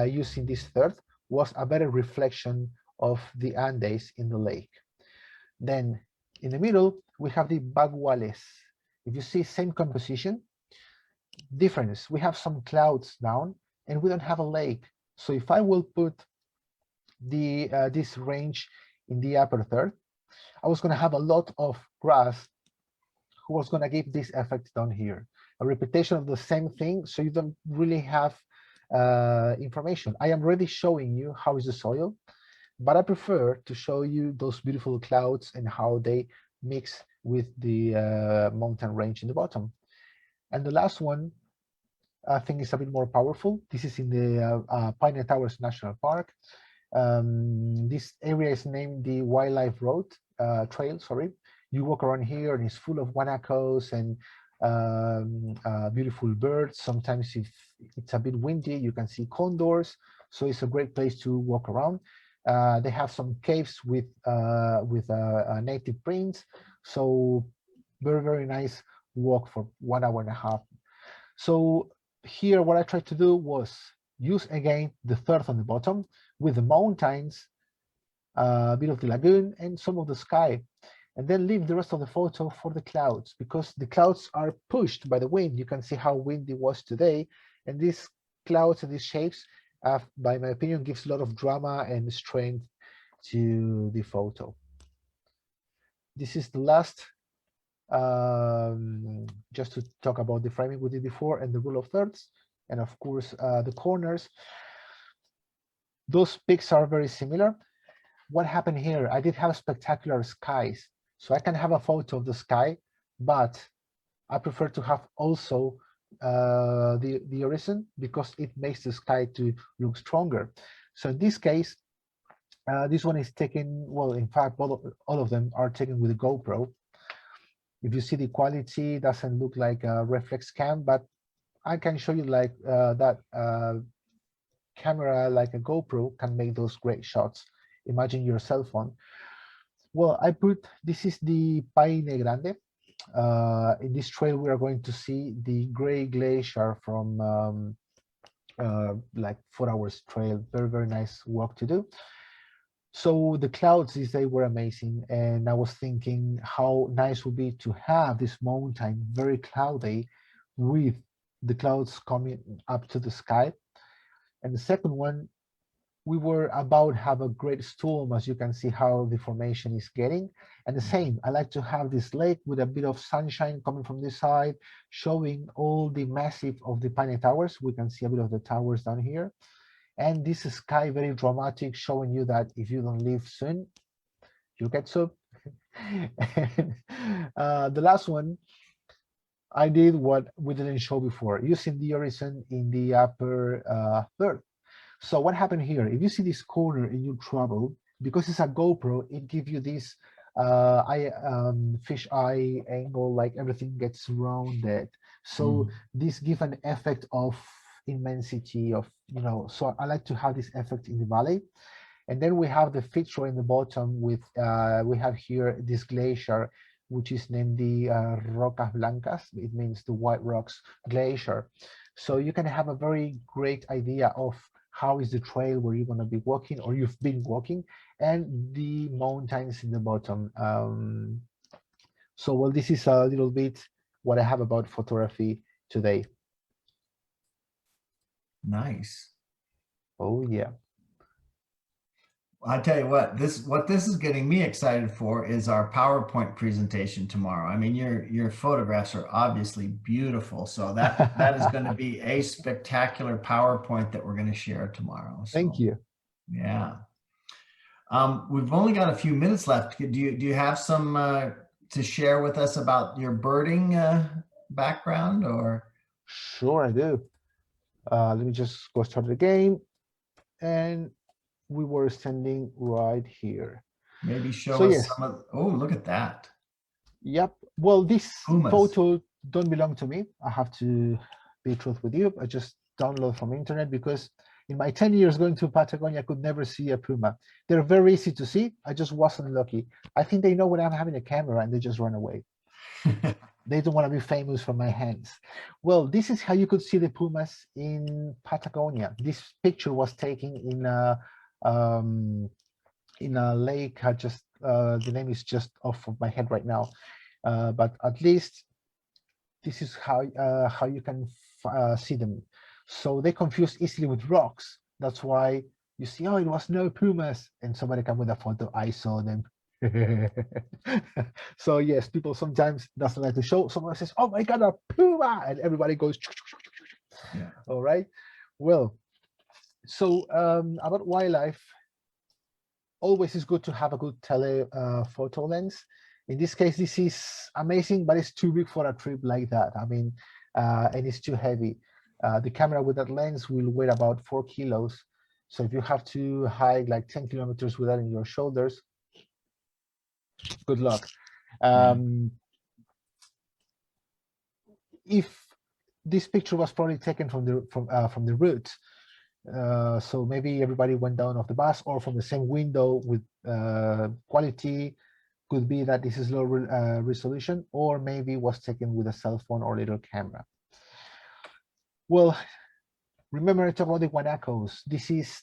using this third was a better reflection of the Andes in the lake. Then in the middle, we have the Baguales. If you see, same composition, difference. We have some clouds down and we don't have a lake. So if I will put the this range in the upper third, I was going to have a lot of grass who was going to give this effect down here, a repetition of the same thing, so you don't really have information. I am already showing you how is the soil, but I prefer to show you those beautiful clouds and how they mix with the mountain range in the bottom. And the last one, I think, is a bit more powerful. This is in the Pine Towers National Park. This area is named the Wildlife Road Trail. Sorry, you walk around here and it's full of guanacos and beautiful birds. Sometimes if it's a bit windy, you can see condors. So it's a great place to walk around. They have some caves with native prints. So very, very nice walk for 1 hour and a half. So here what I tried to do was use again the third on the bottom with the mountains, a bit of the lagoon and some of the sky, and then leave the rest of the photo for the clouds, because the clouds are pushed by the wind. You can see how windy it was today, and these clouds and these shapes, by my opinion, gives a lot of drama and strength to the photo. This is the last, just to talk about the framing we did before and the rule of thirds, and of course the corners. Those peaks are very similar. What happened here? I did have spectacular skies, so I can have a photo of the sky, but I prefer to have also the horizon, because it makes the sky to look stronger. So in this case, this one is taken, well, in fact, all of them are taken with a GoPro. If you see, the quality doesn't look like a reflex cam, but I can show you like that camera, like a GoPro, can make those great shots. Imagine your cell phone. Well, this is the Paine Grande. In this trail, we are going to see the Gray Glacier from like 4 hours trail. Very, very nice walk to do. So the clouds this day were amazing, and I was thinking how nice would be to have this mountain very cloudy with the clouds coming up to the sky. And the second one, we were about to have a great storm, as you can see how the formation is getting. And the same, I like to have this lake with a bit of sunshine coming from this side, showing all the massive of the Pine Towers. We can see a bit of the towers down here. And this sky very dramatic, showing you that if you don't leave soon, you'll get soup. And, the last one, I did what we didn't show before, using the horizon in the upper third. So what happened here? If you see this corner and you travel, because it's a GoPro, it gives you this fish eye angle, like everything gets rounded. So this gives an effect of immensity of, so I like to have this effect in the valley. And then we have the feature in the bottom with, we have here this glacier, which is named the Rocas Blancas. It means the White Rocks Glacier. So you can have a very great idea of how is the trail where you're going to be walking or you've been walking, and the mountains in the bottom. So, well, this is a little bit what I have about photography today. Nice. Oh, yeah. I tell you what this is getting me excited for is our PowerPoint presentation tomorrow. I mean, your photographs are obviously beautiful, so that is going to be a spectacular PowerPoint that we're going to share tomorrow. So, thank you. Yeah. We've only got a few minutes left. Do you have some to share with us about your birding background, or? Sure, I do. Let me just go start the game, and we were standing right here. Maybe show us some of, oh, look at that. Yep. Well, this Pumas. photo don't belong to me. I have to be truth with you. I just download from internet because in my 10 years going to Patagonia, I could never see a puma. They're very easy to see. I just wasn't lucky. I think they know when I'm having a camera and they just run away. They don't want to be famous from my hands. Well, this is how you could see the pumas in Patagonia. This picture was taken in a lake. I just the name is just off of my head right now, but at least this is how you can see them. So they confuse easily with rocks. That's why you see, oh, it was no pumas, and somebody come with a photo. I saw them. So yes, people sometimes doesn't like to show. Someone says, "Oh my God, a puma!" and everybody goes. Yeah. All right. Well, so about wildlife, always is good to have a good telephoto lens. In this case, this is amazing, but it's too big for a trip like that. I mean, and it's too heavy. The camera with that lens will weigh about 4 kilos. So if you have to hike like 10 kilometers with that in your shoulders, good luck. If this picture was probably taken from the route, so maybe everybody went down off the bus or from the same window with quality, Could be that this is low resolution, or maybe was taken with a cell phone or little camera. Well, remember I talked about the guanacos.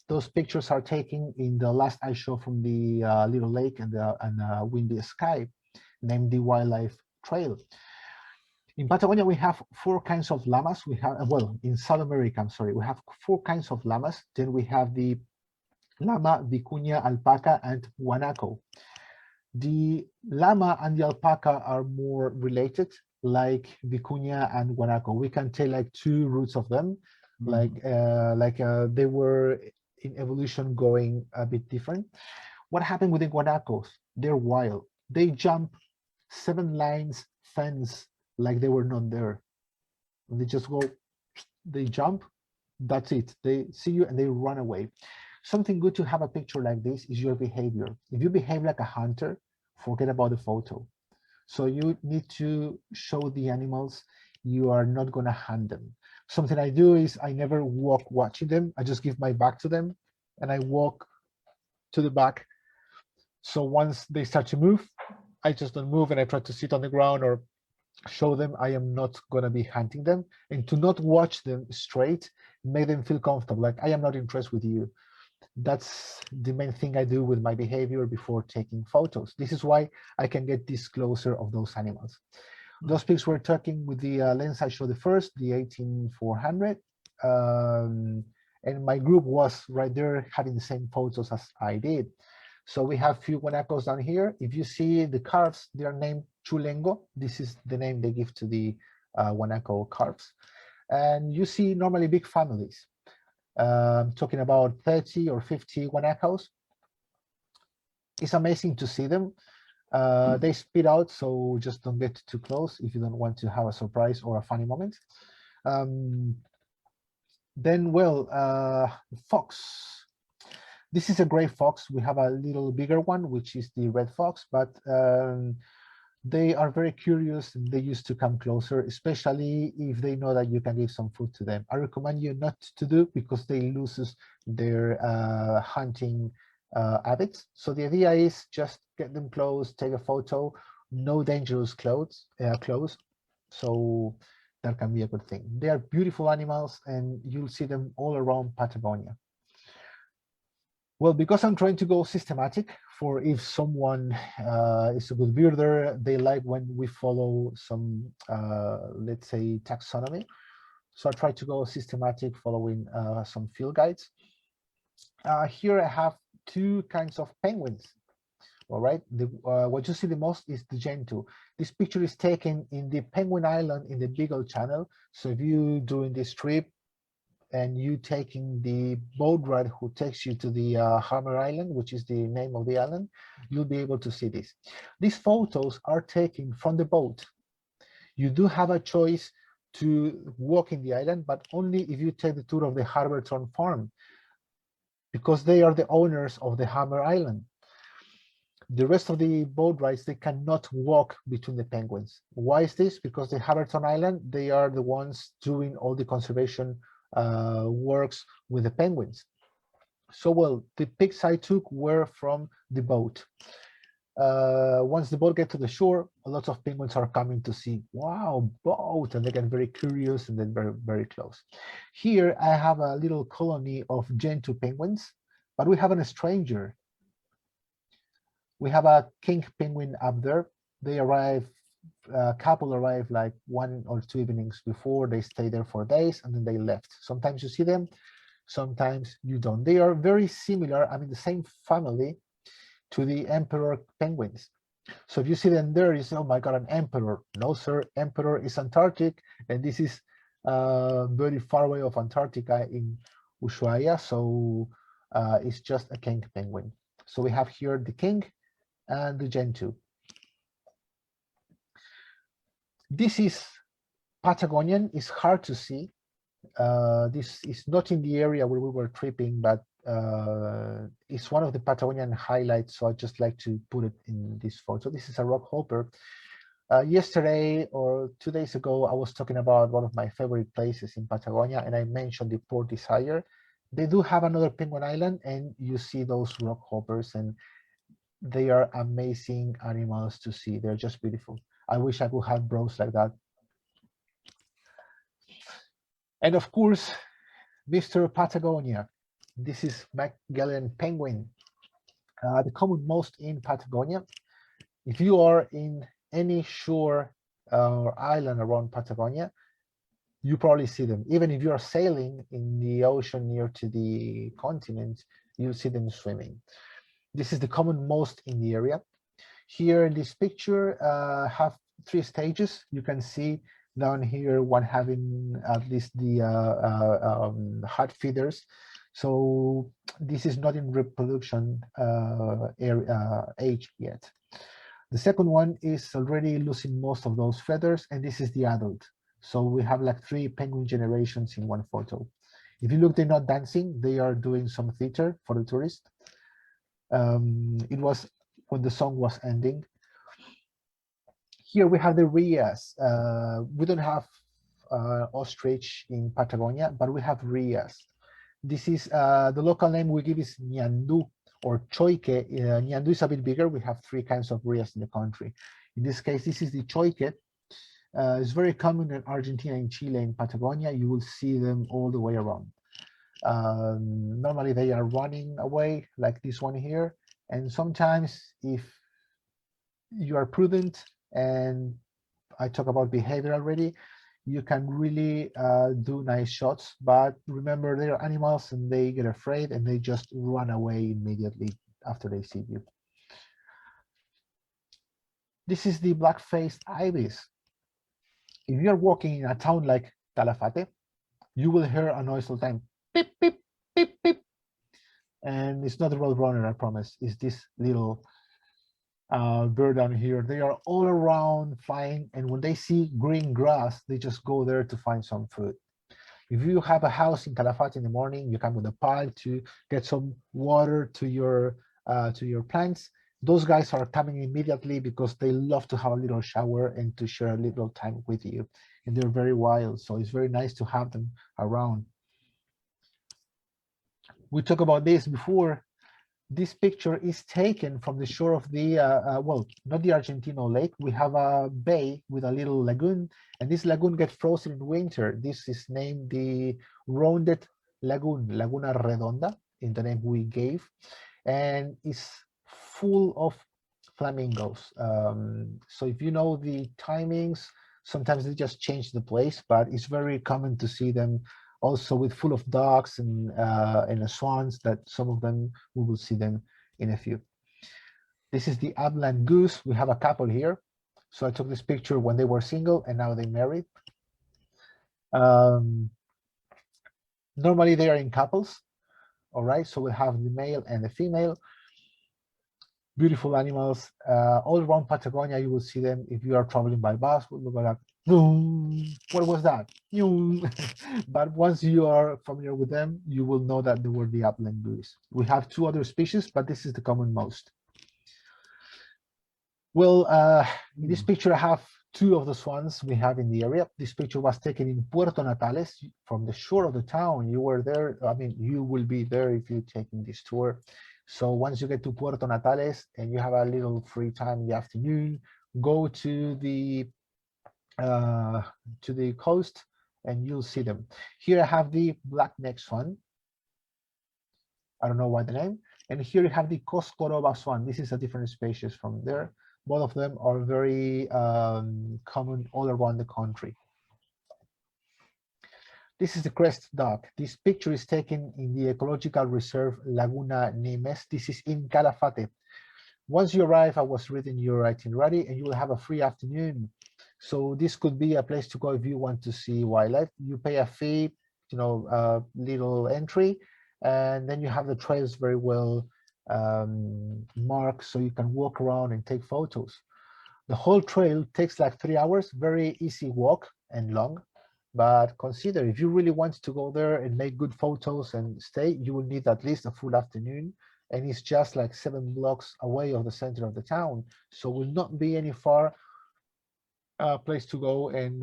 Those pictures are taken in the last I show from the little lake and the windy sky, named the Wildlife Trail. In Patagonia, we have four kinds of llamas. We have, well, in South America, I'm sorry, we have four kinds of llamas. Then we have the llama, vicuña, alpaca, and guanaco. The llama and the alpaca are more related, like vicuña and guanaco. We can tell like two roots of them, like they were in evolution going a bit different. What happened with the guanacos? They're wild. They jump 7 lines fence like they were not there. And they just go, they jump, that's it. They see you and they run away. Something good to have a picture like this is your behavior. If you behave like a hunter, forget about the photo. So you need to show the animals you are not gonna hunt them. Something I do is I never walk watching them. I just give my back to them and I walk to the back. So once they start to move, I just don't move and I try to sit on the ground or show them I am not gonna be hunting them, and to not watch them straight, make them feel comfortable, like I am not interested with you. That's the main thing I do with my behavior before taking photos. This is why I can get this closer of those animals. Those pics were taken with the lens I showed the first, the 18-400. And my group was right there having the same photos as I did. So we have few guanacos down here. If you see the calves, they are named chulengo. This is the name they give to the guanaco calves. And you see normally big families. Talking about 30 or 50 guanacos. It's amazing to see them. They spit out, so just don't get too close if you don't want to have a surprise or a funny moment. Then, well, fox. This is a gray fox. We have a little bigger one, which is the red fox, but they are very curious and they used to come closer, especially if they know that you can give some food to them. I recommend you not to do because they lose their hunting habits. So the idea is just get them close, take a photo, no dangerous close. So that can be a good thing. They are beautiful animals and you'll see them all around Patagonia. Well, because I'm trying to go systematic for if someone is a good builder, they like when we follow some, let's say, taxonomy. So I try to go systematic following some field guides. Here I have two kinds of penguins. All right, what you see the most is the gentoo. This picture is taken in the Penguin Island in the Beagle Channel. So if you doing this trip and you taking the boat ride who takes you to the Hammer Island, which is the name of the island, you'll be able to see this. These photos are taken from the boat. You do have a choice to walk in the island, but only if you take the tour of the Harberton farm, because they are the owners of the Hammer Island. The rest of the boat rides, they cannot walk between the penguins. Why is this? Because the Harberton Island, they are the ones doing all the conservation works with the penguins. So, well, the pics I took were from the boat. Once the boat gets to the shore, a lot of penguins are coming to see, wow, boat, and they get very curious and then very, very close. Here, I have a little colony of gentoo penguins, but we have a stranger. We have a king penguin up there. They arrive, a couple arrive like 1 or 2 evenings before. They stay there for days and then they left. Sometimes you see them, sometimes you don't. They are very similar, I mean, the same family to the emperor penguins. So if you see them there, you say, oh my God, an emperor. No, sir, emperor is Antarctic. And this is very far away of Antarctica in Ushuaia. So it's just a king penguin. So we have here the king and the gentoo. This is Patagonian. It's hard to see. This is not in the area where we were tripping, but it's one of the Patagonian highlights. So I just like to put it in this photo. This is a rock hopper. Yesterday or 2 days ago, I was talking about one of my favorite places in Patagonia, and I mentioned the Port Desire. They do have another penguin island, and you see those rock hoppers, and they are amazing animals to see. They're just beautiful. I wish I could have bros like that. And of course, Mr. Patagonia. This is Magellan penguin, the common most in Patagonia. If you are in any shore or island around Patagonia, you probably see them. Even if you are sailing in the ocean near to the continent, you'll see them swimming. This is the common most in the area. Here in this picture, have 3 stages. You can see down here one having at least the heart feeders. So this is not in reproduction age yet. The second one is already losing most of those feathers, and this is the adult. So we have like 3 penguin generations in one photo. If you look, they're not dancing, they are doing some theater for the tourist. It was when the song was ending. Here we have the rheas. We don't have ostrich in Patagonia, but we have rheas. This is the local name we give is Ñandú or Choique. Ñandú is a bit bigger. We have 3 kinds of rheas in the country. In this case, this is the Choique. It's very common in Argentina, in Chile, in Patagonia. You will see them all the way around. Normally they are running away like this one here. And sometimes if you are prudent, and I talk about behavior already, you can really do nice shots, but remember they're animals and they get afraid and they just run away immediately after they see you. This is the black-faced ibis. If you're walking in a town like Calafate, you will hear a noise all the time, beep, beep, beep, beep. And it's not a roadrunner, I promise. It's this little bird down here. They are all around flying, and when they see green grass, they just go there to find some food. If you have a house in Calafate in the morning, you come with a pipe to get some water to your plants. Those guys are coming immediately because they love to have a little shower and to share a little time with you. And they're very wild, so it's very nice to have them around. We talked about this before. This picture is taken from the shore of the, well, not the Argentino lake. We have a bay with a little lagoon, and this lagoon gets frozen in winter. This is named the Rounded Lagoon, Laguna Redonda, in the name we gave, and it's full of flamingos. So if you know the timings, sometimes they just change the place, but it's very common to see them also with full of ducks and swans, that some of them we will see them in a few. This is the upland goose. We have a couple here. So I took this picture when they were single and now they married. Normally they are in couples. All right, so we have the male and the female. Beautiful animals. All around Patagonia, you will see them. If you are traveling by bus, we'll go like, what was that? But once you are familiar with them, you will know that they were the upland goose. We have 2 other species, but this is the common most. Well, in this picture, I have 2 of the swans we have in the area. This picture was taken in Puerto Natales, from the shore of the town. You were there. I mean, you will be there if you're taking this tour. So once you get to Puerto Natales and you have a little free time in the afternoon, go to the coast and you'll see them. Here I have the black-necked swan. I don't know why the name. And here you have the Coscoroba swan. This is a different species from there. Both of them are very common all around the country. This is the crest duck. This picture is taken in the ecological reserve Laguna Nimes. This is in Calafate. Once you arrive, I was reading your itinerary and you will have a free afternoon. So this could be a place to go if you want to see wildlife. You pay a fee, little entry, and then you have the trails very well marked so you can walk around and take photos. The whole trail takes like 3 hours, very easy walk and long. But consider, if you really want to go there and make good photos and stay, you will need at least a full afternoon. And it's just like 7 blocks away of the center of the town. So will not be any far place to go, and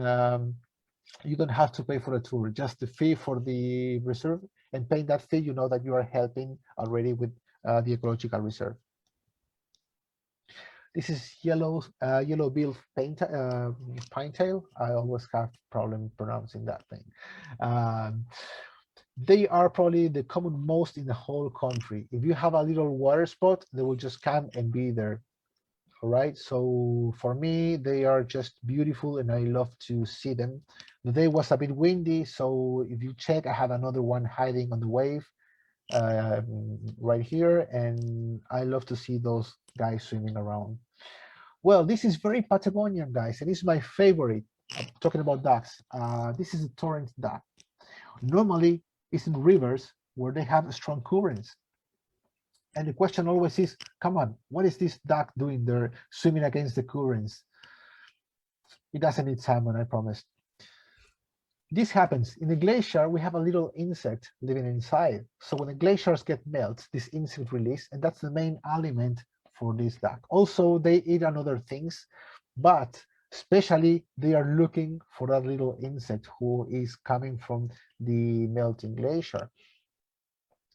you don't have to pay for a tour, just the fee for the reserve, and paying that fee, you know that you are helping already with the ecological reserve. This is yellow-billed pinetail. I always have problem pronouncing that thing. Um, they are probably the common most in the whole country. If you have a little water spot, they will just come and be there. All right. So for me, they are just beautiful and I love to see them. The day was a bit windy. So if you check, I have another one hiding on the wave right here. And I love to see those guys swimming around. Well, this is very Patagonian, guys, and it's my favorite. Talking about ducks, this is a torrent duck. Normally, it's in rivers where they have strong currents. And the question always is, come on, what is this duck doing there swimming against the currents? It doesn't need salmon, I promise. This happens in the glacier. We have a little insect living inside. So when the glaciers get melted, this insect release, and that's the main aliment for this duck. Also, they eat other things, but especially they are looking for that little insect who is coming from the melting glacier.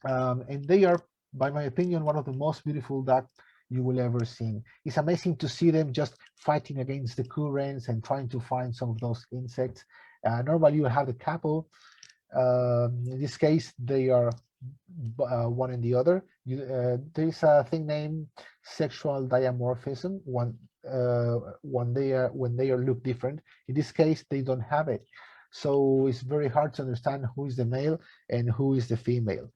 And they are, by my opinion, one of the most beautiful ducks you will ever see. It's amazing to see them just fighting against the currents and trying to find some of those insects. Normally you have the couple. In this case, they are one and the other. There is a thing named sexual dimorphism. When they are look different. In this case, they don't have it. So it's very hard to understand who is the male and who is the female.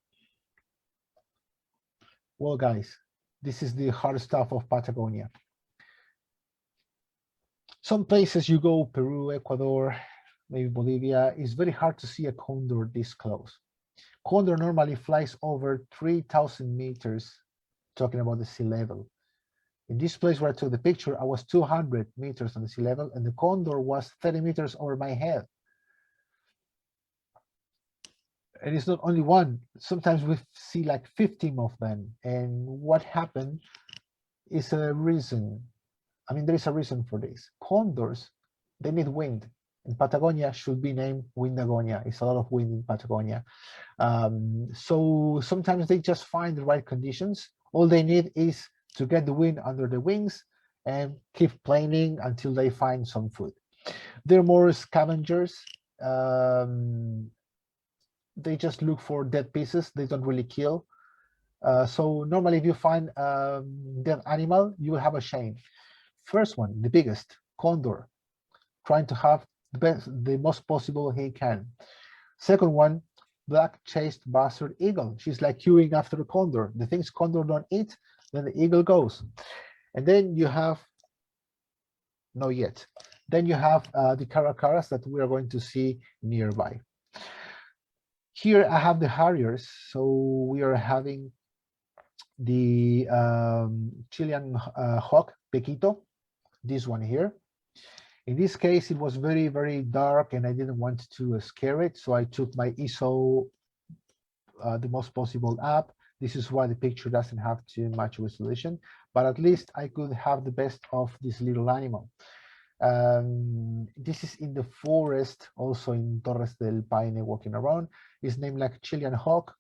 Well, guys, this is the hard stuff of Patagonia. Some places you go, Peru, Ecuador, maybe Bolivia, it's very hard to see a condor this close. Condor normally flies over 3,000 meters, talking about the sea level. In this place where I took the picture, I was 200 meters on the sea level, and the condor was 30 meters over my head. And it's not only one. Sometimes we see like 15 of them. And what happened is a reason. I mean, there is a reason for this. Condors, they need wind. And Patagonia should be named Windagonia. It's a lot of wind in Patagonia. So sometimes they just find the right conditions. All they need is to get the wind under the wings and keep planing until they find some food. They're more scavengers. They just look for dead pieces. They don't really kill. So normally if you find a dead animal, you will have a shame. First one, the biggest, condor, trying to have the most possible he can. Second one, black-chased buzzard eagle. She's like queuing after the condor. The things condor don't eat, then the eagle goes. And then you have, no yet. Then you have the caracaras that we are going to see nearby. Here I have the harriers. So we are having the Chilean hawk, Pequito, this one here. In this case, it was very, very dark and I didn't want to scare it. So I took my ISO the most possible up. This is why the picture doesn't have too much resolution, but at least I could have the best of this little animal. This is in the forest, also in Torres del Paine, walking around. It's named like Chilean hawk.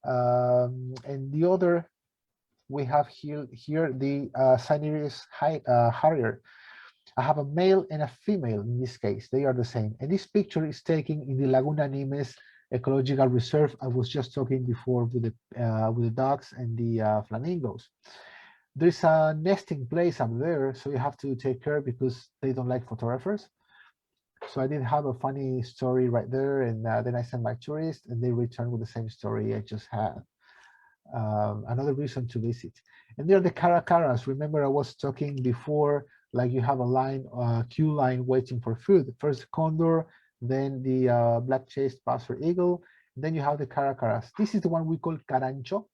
And the other, we have here the Siberian harrier. I have a male and a female in this case. They are the same. And this picture is taken in the Laguna Nimes Ecological Reserve. I was just talking before with the ducks and the flamingos. There's a nesting place up there, so you have to take care because they don't like photographers. So I did have a funny story right there, and then I sent my tourists, and they returned with the same story I just had. Another reason to visit. And there are the caracaras. Remember I was talking before, like you have a line, queue line waiting for food. First the condor, then the black-chased buzzard eagle, then you have the caracaras. This is the one we call carancho.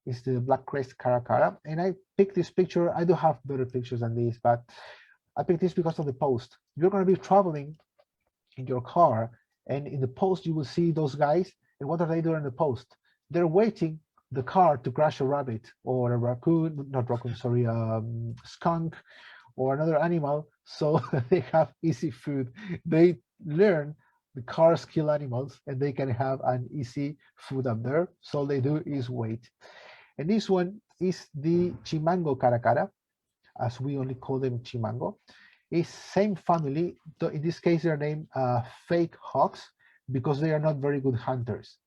It's the black-crested caracara. And I picked this picture. I do have better pictures than this, but I picked this because of the post. You're going to be traveling in your car, and in the post you will see those guys. And what are they doing in the post? They're waiting the car to crash a rabbit or a raccoon, not raccoon, sorry, skunk or another animal, so they have easy food. They learn the cars kill animals and they can have an easy food up there. So all they do is wait. And this one is the Chimango caracara. as we only call them chimango, is same family. Though in this case, they're named fake hawks because they are not very good hunters.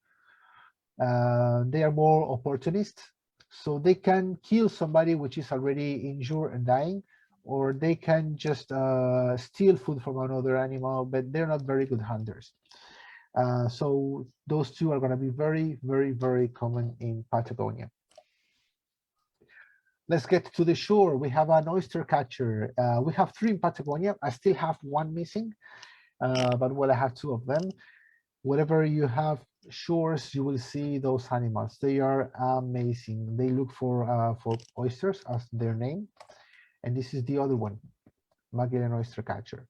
They are more opportunists, so they can kill somebody which is already injured and dying, or they can just steal food from another animal, but they're not very good hunters. So those two are going to be very, very, very common in Patagonia. Let's get to the shore. We have an oyster catcher. We have 3 in Patagonia. I still have 1 missing, but well, I have 2 of them. Wherever you have shores, you will see those animals. They are amazing. They look for oysters, as their name. And this is the other one, Magellan oyster catcher.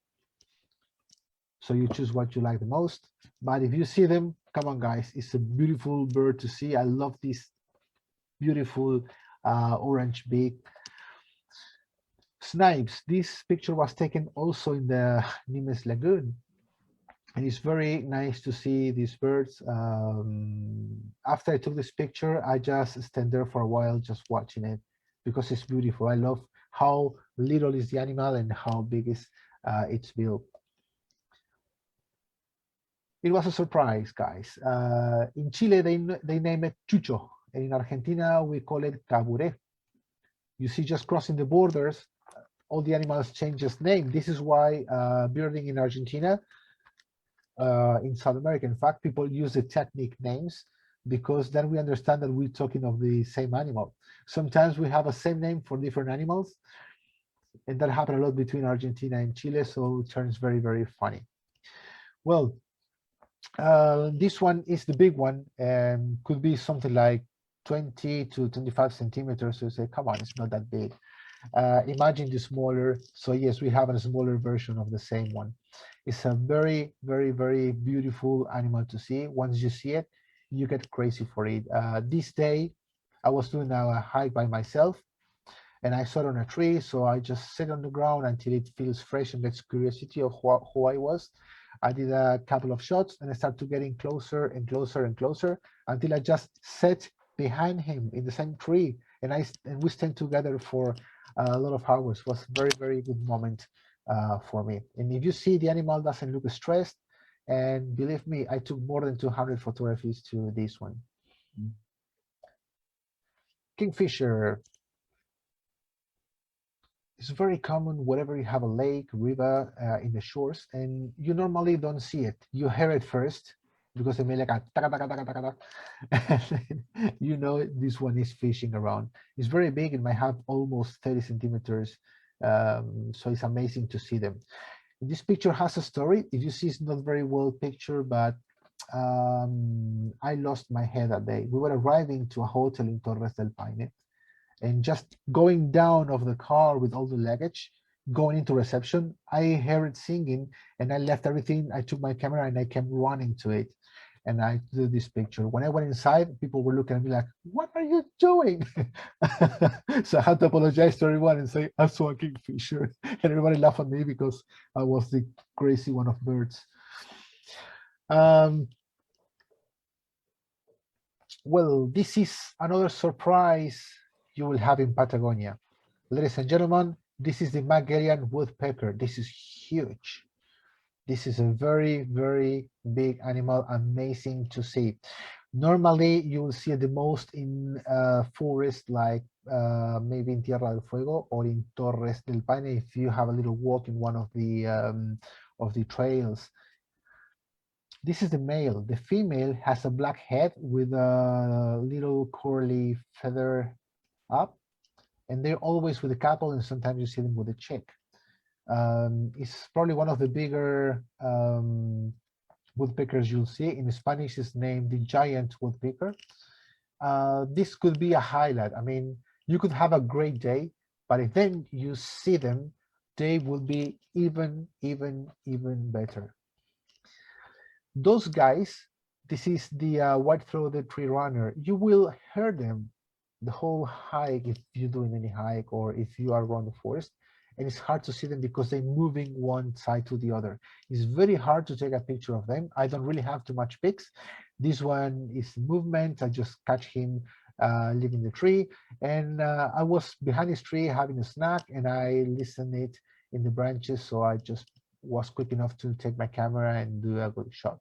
So you choose what you like the most. But if you see them, come on, guys, it's a beautiful bird to see. I love this beautiful orange beak. Snipes. This picture was taken also in the Nimes Lagoon. And it's very nice to see these birds. After I took this picture, I just stand there for a while just watching it because it's beautiful. I love how little is the animal and how big is its bill. It was a surprise, guys. In Chile, they name it chucho, and in Argentina, we call it caburé. You see, just crossing the borders, all the animals change its name. This is why birding in Argentina, in South America, in fact, people use the technique names because then we understand that we're talking of the same animal. Sometimes we have a same name for different animals, and that happened a lot between Argentina and Chile, so it turns very, very funny. Well, this one is the big one and could be something like 20 to 25 centimeters. So you say, come on, it's not that big. Imagine the smaller. So yes, we have a smaller version of the same one. It's a very, very, very beautiful animal to see. Once you see it, you get crazy for it. This day, I was doing a hike by myself and I saw it on a tree. So I just sit on the ground until it feels fresh and gets curiosity of who I was. I did a couple of shots and I started getting closer and closer and closer until I just sat behind him in the same tree. And we stayed together for a lot of hours. It was a very, very good moment for me. And if you see the animal doesn't look stressed, and believe me, I took more than 200 photographies to this one. Kingfisher. It's very common wherever you have a lake, river in the shores, and you normally don't see it. You hear it first because they make like a taka taka taka taka taka. You know this one is fishing around. It's very big. It might have almost 30 centimeters. So it's amazing to see them. This picture has a story. If you see, it's not very well pictured, but I lost my head that day. We were arriving to a hotel in Torres del Paine. And just going down of the car with all the luggage, going into reception, I heard it singing and I left everything. I took my camera and I came running to it. And I did this picture. When I went inside, people were looking at me like, what are you doing? So I had to apologize to everyone and say, I saw a kingfisher. And everybody laughed at me because I was the crazy one of birds. Well, this is another surprise you will have in Patagonia. Ladies and gentlemen, this is the Magellan woodpecker. This is huge. This is a very, very big animal, amazing to see. Normally, you will see it the most in forest like maybe in Tierra del Fuego or in Torres del Paine if you have a little walk in one of the trails. This is the male. The female has a black head with a little curly feather up, and they're always with a couple, and sometimes you see them with a chick. It's probably one of the bigger woodpeckers you'll see. In Spanish, it's named the giant woodpecker. This could be a highlight. I mean, you could have a great day, but if then you see them, they will be even better. Those guys, this is the white-throated tree runner. You will hear them the whole hike if you're doing any hike or if you are around the forest, and it's hard to see them because they're moving one side to the other. It's very hard to take a picture of them. I don't really have too much pics. This one is movement. I just catch him live in the tree. And I was behind this tree having a snack, and I listened it in the branches. So I just was quick enough to take my camera and do a good shot.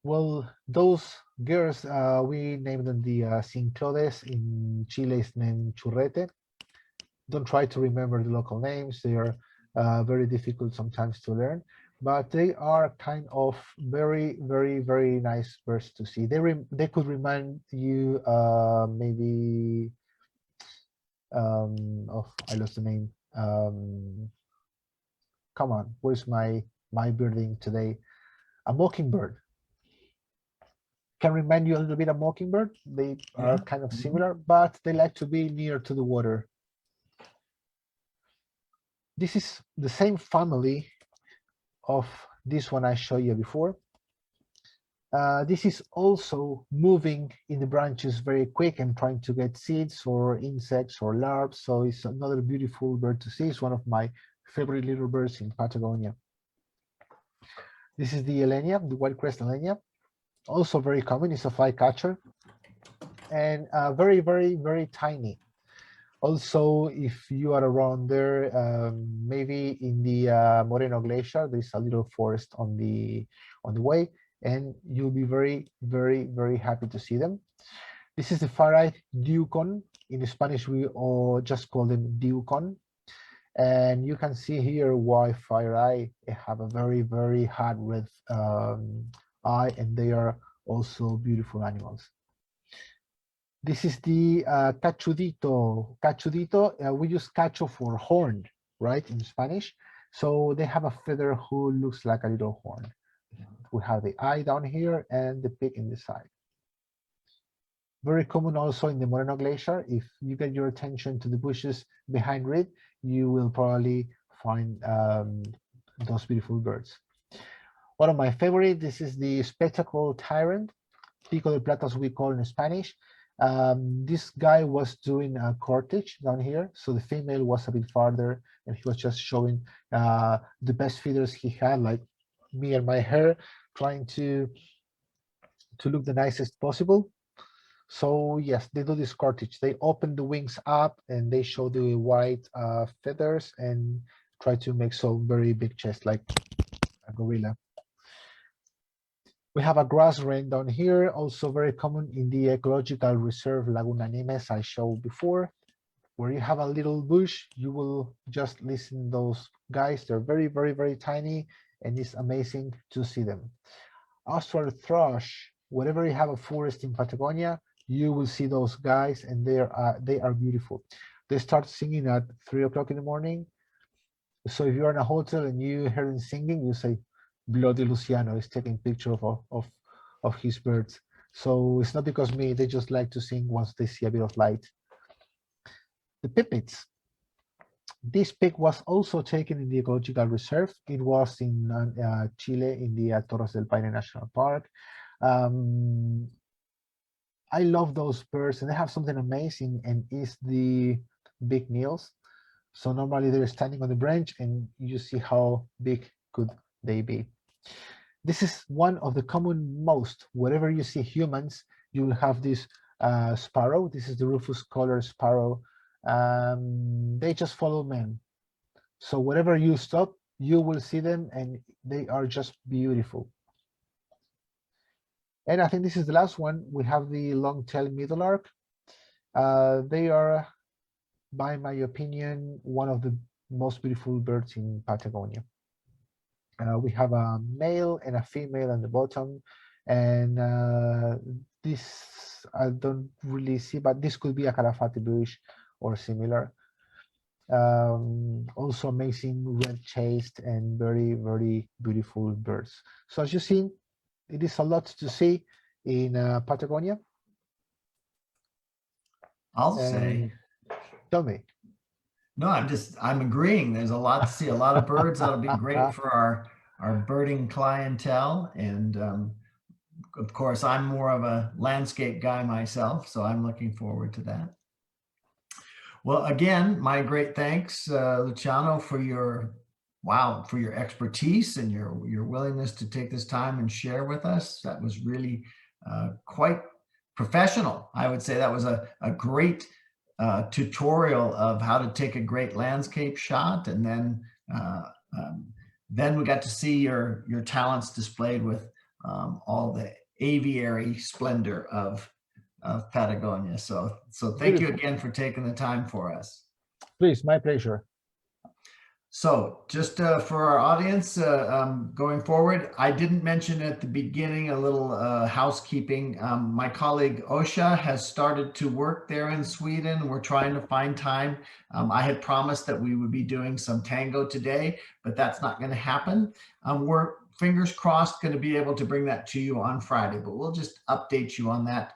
Well, those girls, we named them the Cinclodes. In Chile, it's named Churrete. Don't try to remember the local names. They are very difficult sometimes to learn, but they are kind of very, very, very nice birds to see. They could remind you maybe of, I lost the name. Come on, where's my birding today? A mockingbird. Can remind you a little bit of mockingbird. They are kind of similar, but they like to be near to the water. This is the same family of this one I showed you before. This is also moving in the branches very quick and trying to get seeds or insects or larvae. So it's another beautiful bird to see. It's one of my favorite little birds in Patagonia. This is the Elenia, the white crest Elenia. Also very common. It's a flycatcher and very, very, very tiny. Also, if you are around there, maybe in the Moreno Glacier, there's a little forest on the way, and you'll be very, very, very happy to see them. This is the far-eyed Ducon. In Spanish, we all just call them Ducon. And you can see here why fire-eye have a very, very hard red eye, and they are also beautiful animals. This is the cachudito. Cachudito, we use cacho for horn, right, in Spanish. So they have a feather who looks like a little horn. We have the eye down here and the beak in the side. Very common also in the Moreno Glacier. If you get your attention to the bushes behind it, you will probably find those beautiful birds. One of my favorite, this is the spectacled tyrant, pico de plata, as we call in Spanish. This guy was doing a cortege down here, so the female was a bit farther, and he was just showing the best feathers he had, like me and my hair, trying to look the nicest possible. So yes, they do this cortege. They open the wings up and they show the white feathers and try to make so very big chest like a gorilla. We have a grass wren down here, also very common in the ecological reserve Laguna Nimes I showed before. Where you have a little bush, you will just listen those guys. They're very, very, very tiny, and it's amazing to see them. Austral thrush, wherever you have a forest in Patagonia, you will see those guys, and they are beautiful. They start singing at 3 o'clock in the morning. So if you're in a hotel and you hear them singing, you say, Bloody Luciano is taking picture of his birds. So it's not because me, they just like to sing once they see a bit of light. The pipits. This pig was also taken in the ecological reserve. It was in Chile in the Torres del Paine National Park. I love those birds, and they have something amazing, and it's the big nails. So normally they're standing on the branch, and you see how big could they be. This is one of the common most. Wherever you see humans, you will have this sparrow. This is the rufous color sparrow. They just follow men. So wherever you stop, you will see them, and they are just beautiful. And I think this is the last one. We have the long-tailed meadowlark. They are, by my opinion, one of the most beautiful birds in Patagonia. We have a male and a female on the bottom, and this I don't really see, but this could be a Calafate bush or similar. Also amazing red chased and very, very beautiful birds. So as you see, it is a lot to see in Patagonia. I'll say. Tell me. No, I'm agreeing. There's a lot to see, a lot of birds. That'll be great for our birding clientele. And of course, I'm more of a landscape guy myself, so I'm looking forward to that. Well, again, my great thanks, Luciano, for your wow, for your expertise and your willingness to take this time and share with us. That was really quite professional. I would say that was a great tutorial of how to take a great landscape shot, and uh, then we got to see your talents displayed with all the aviary splendor of Patagonia. So thank you Beautiful. again for taking the time for us. Please, my pleasure. So just for our audience going forward, I didn't mention at the beginning a little housekeeping. My colleague Osha has started to work there in Sweden. We're trying to find time. I had promised that we would be doing some tango today, but that's not going to happen. We're fingers crossed going to be able to bring that to you on Friday, but we'll just update you on that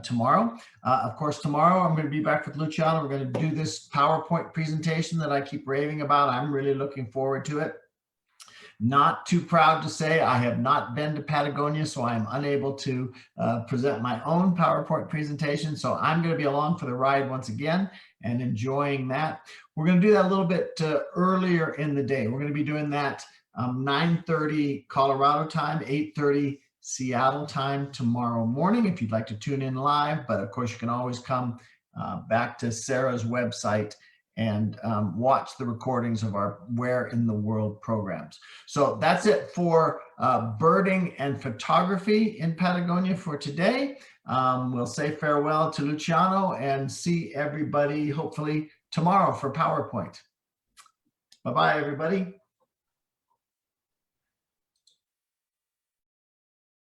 tomorrow. Of course, tomorrow I'm going to be back with Luciano. We're going to do this PowerPoint presentation that I keep raving about. I'm really looking forward to it. Not too proud to say I have not been to Patagonia, so I am unable to present my own PowerPoint presentation. So I'm going to be along for the ride once again and enjoying that. We're going to do that a little bit earlier in the day. We're going to be doing that 9:30 Colorado time, 8:30 Seattle time tomorrow morning if you'd like to tune in live. But of course, you can always come back to Sarah's website and watch the recordings of our Where in the World programs. So that's it for birding and photography in Patagonia for today. We'll say farewell to Luciano and see everybody hopefully tomorrow for PowerPoint. Bye-bye, everybody.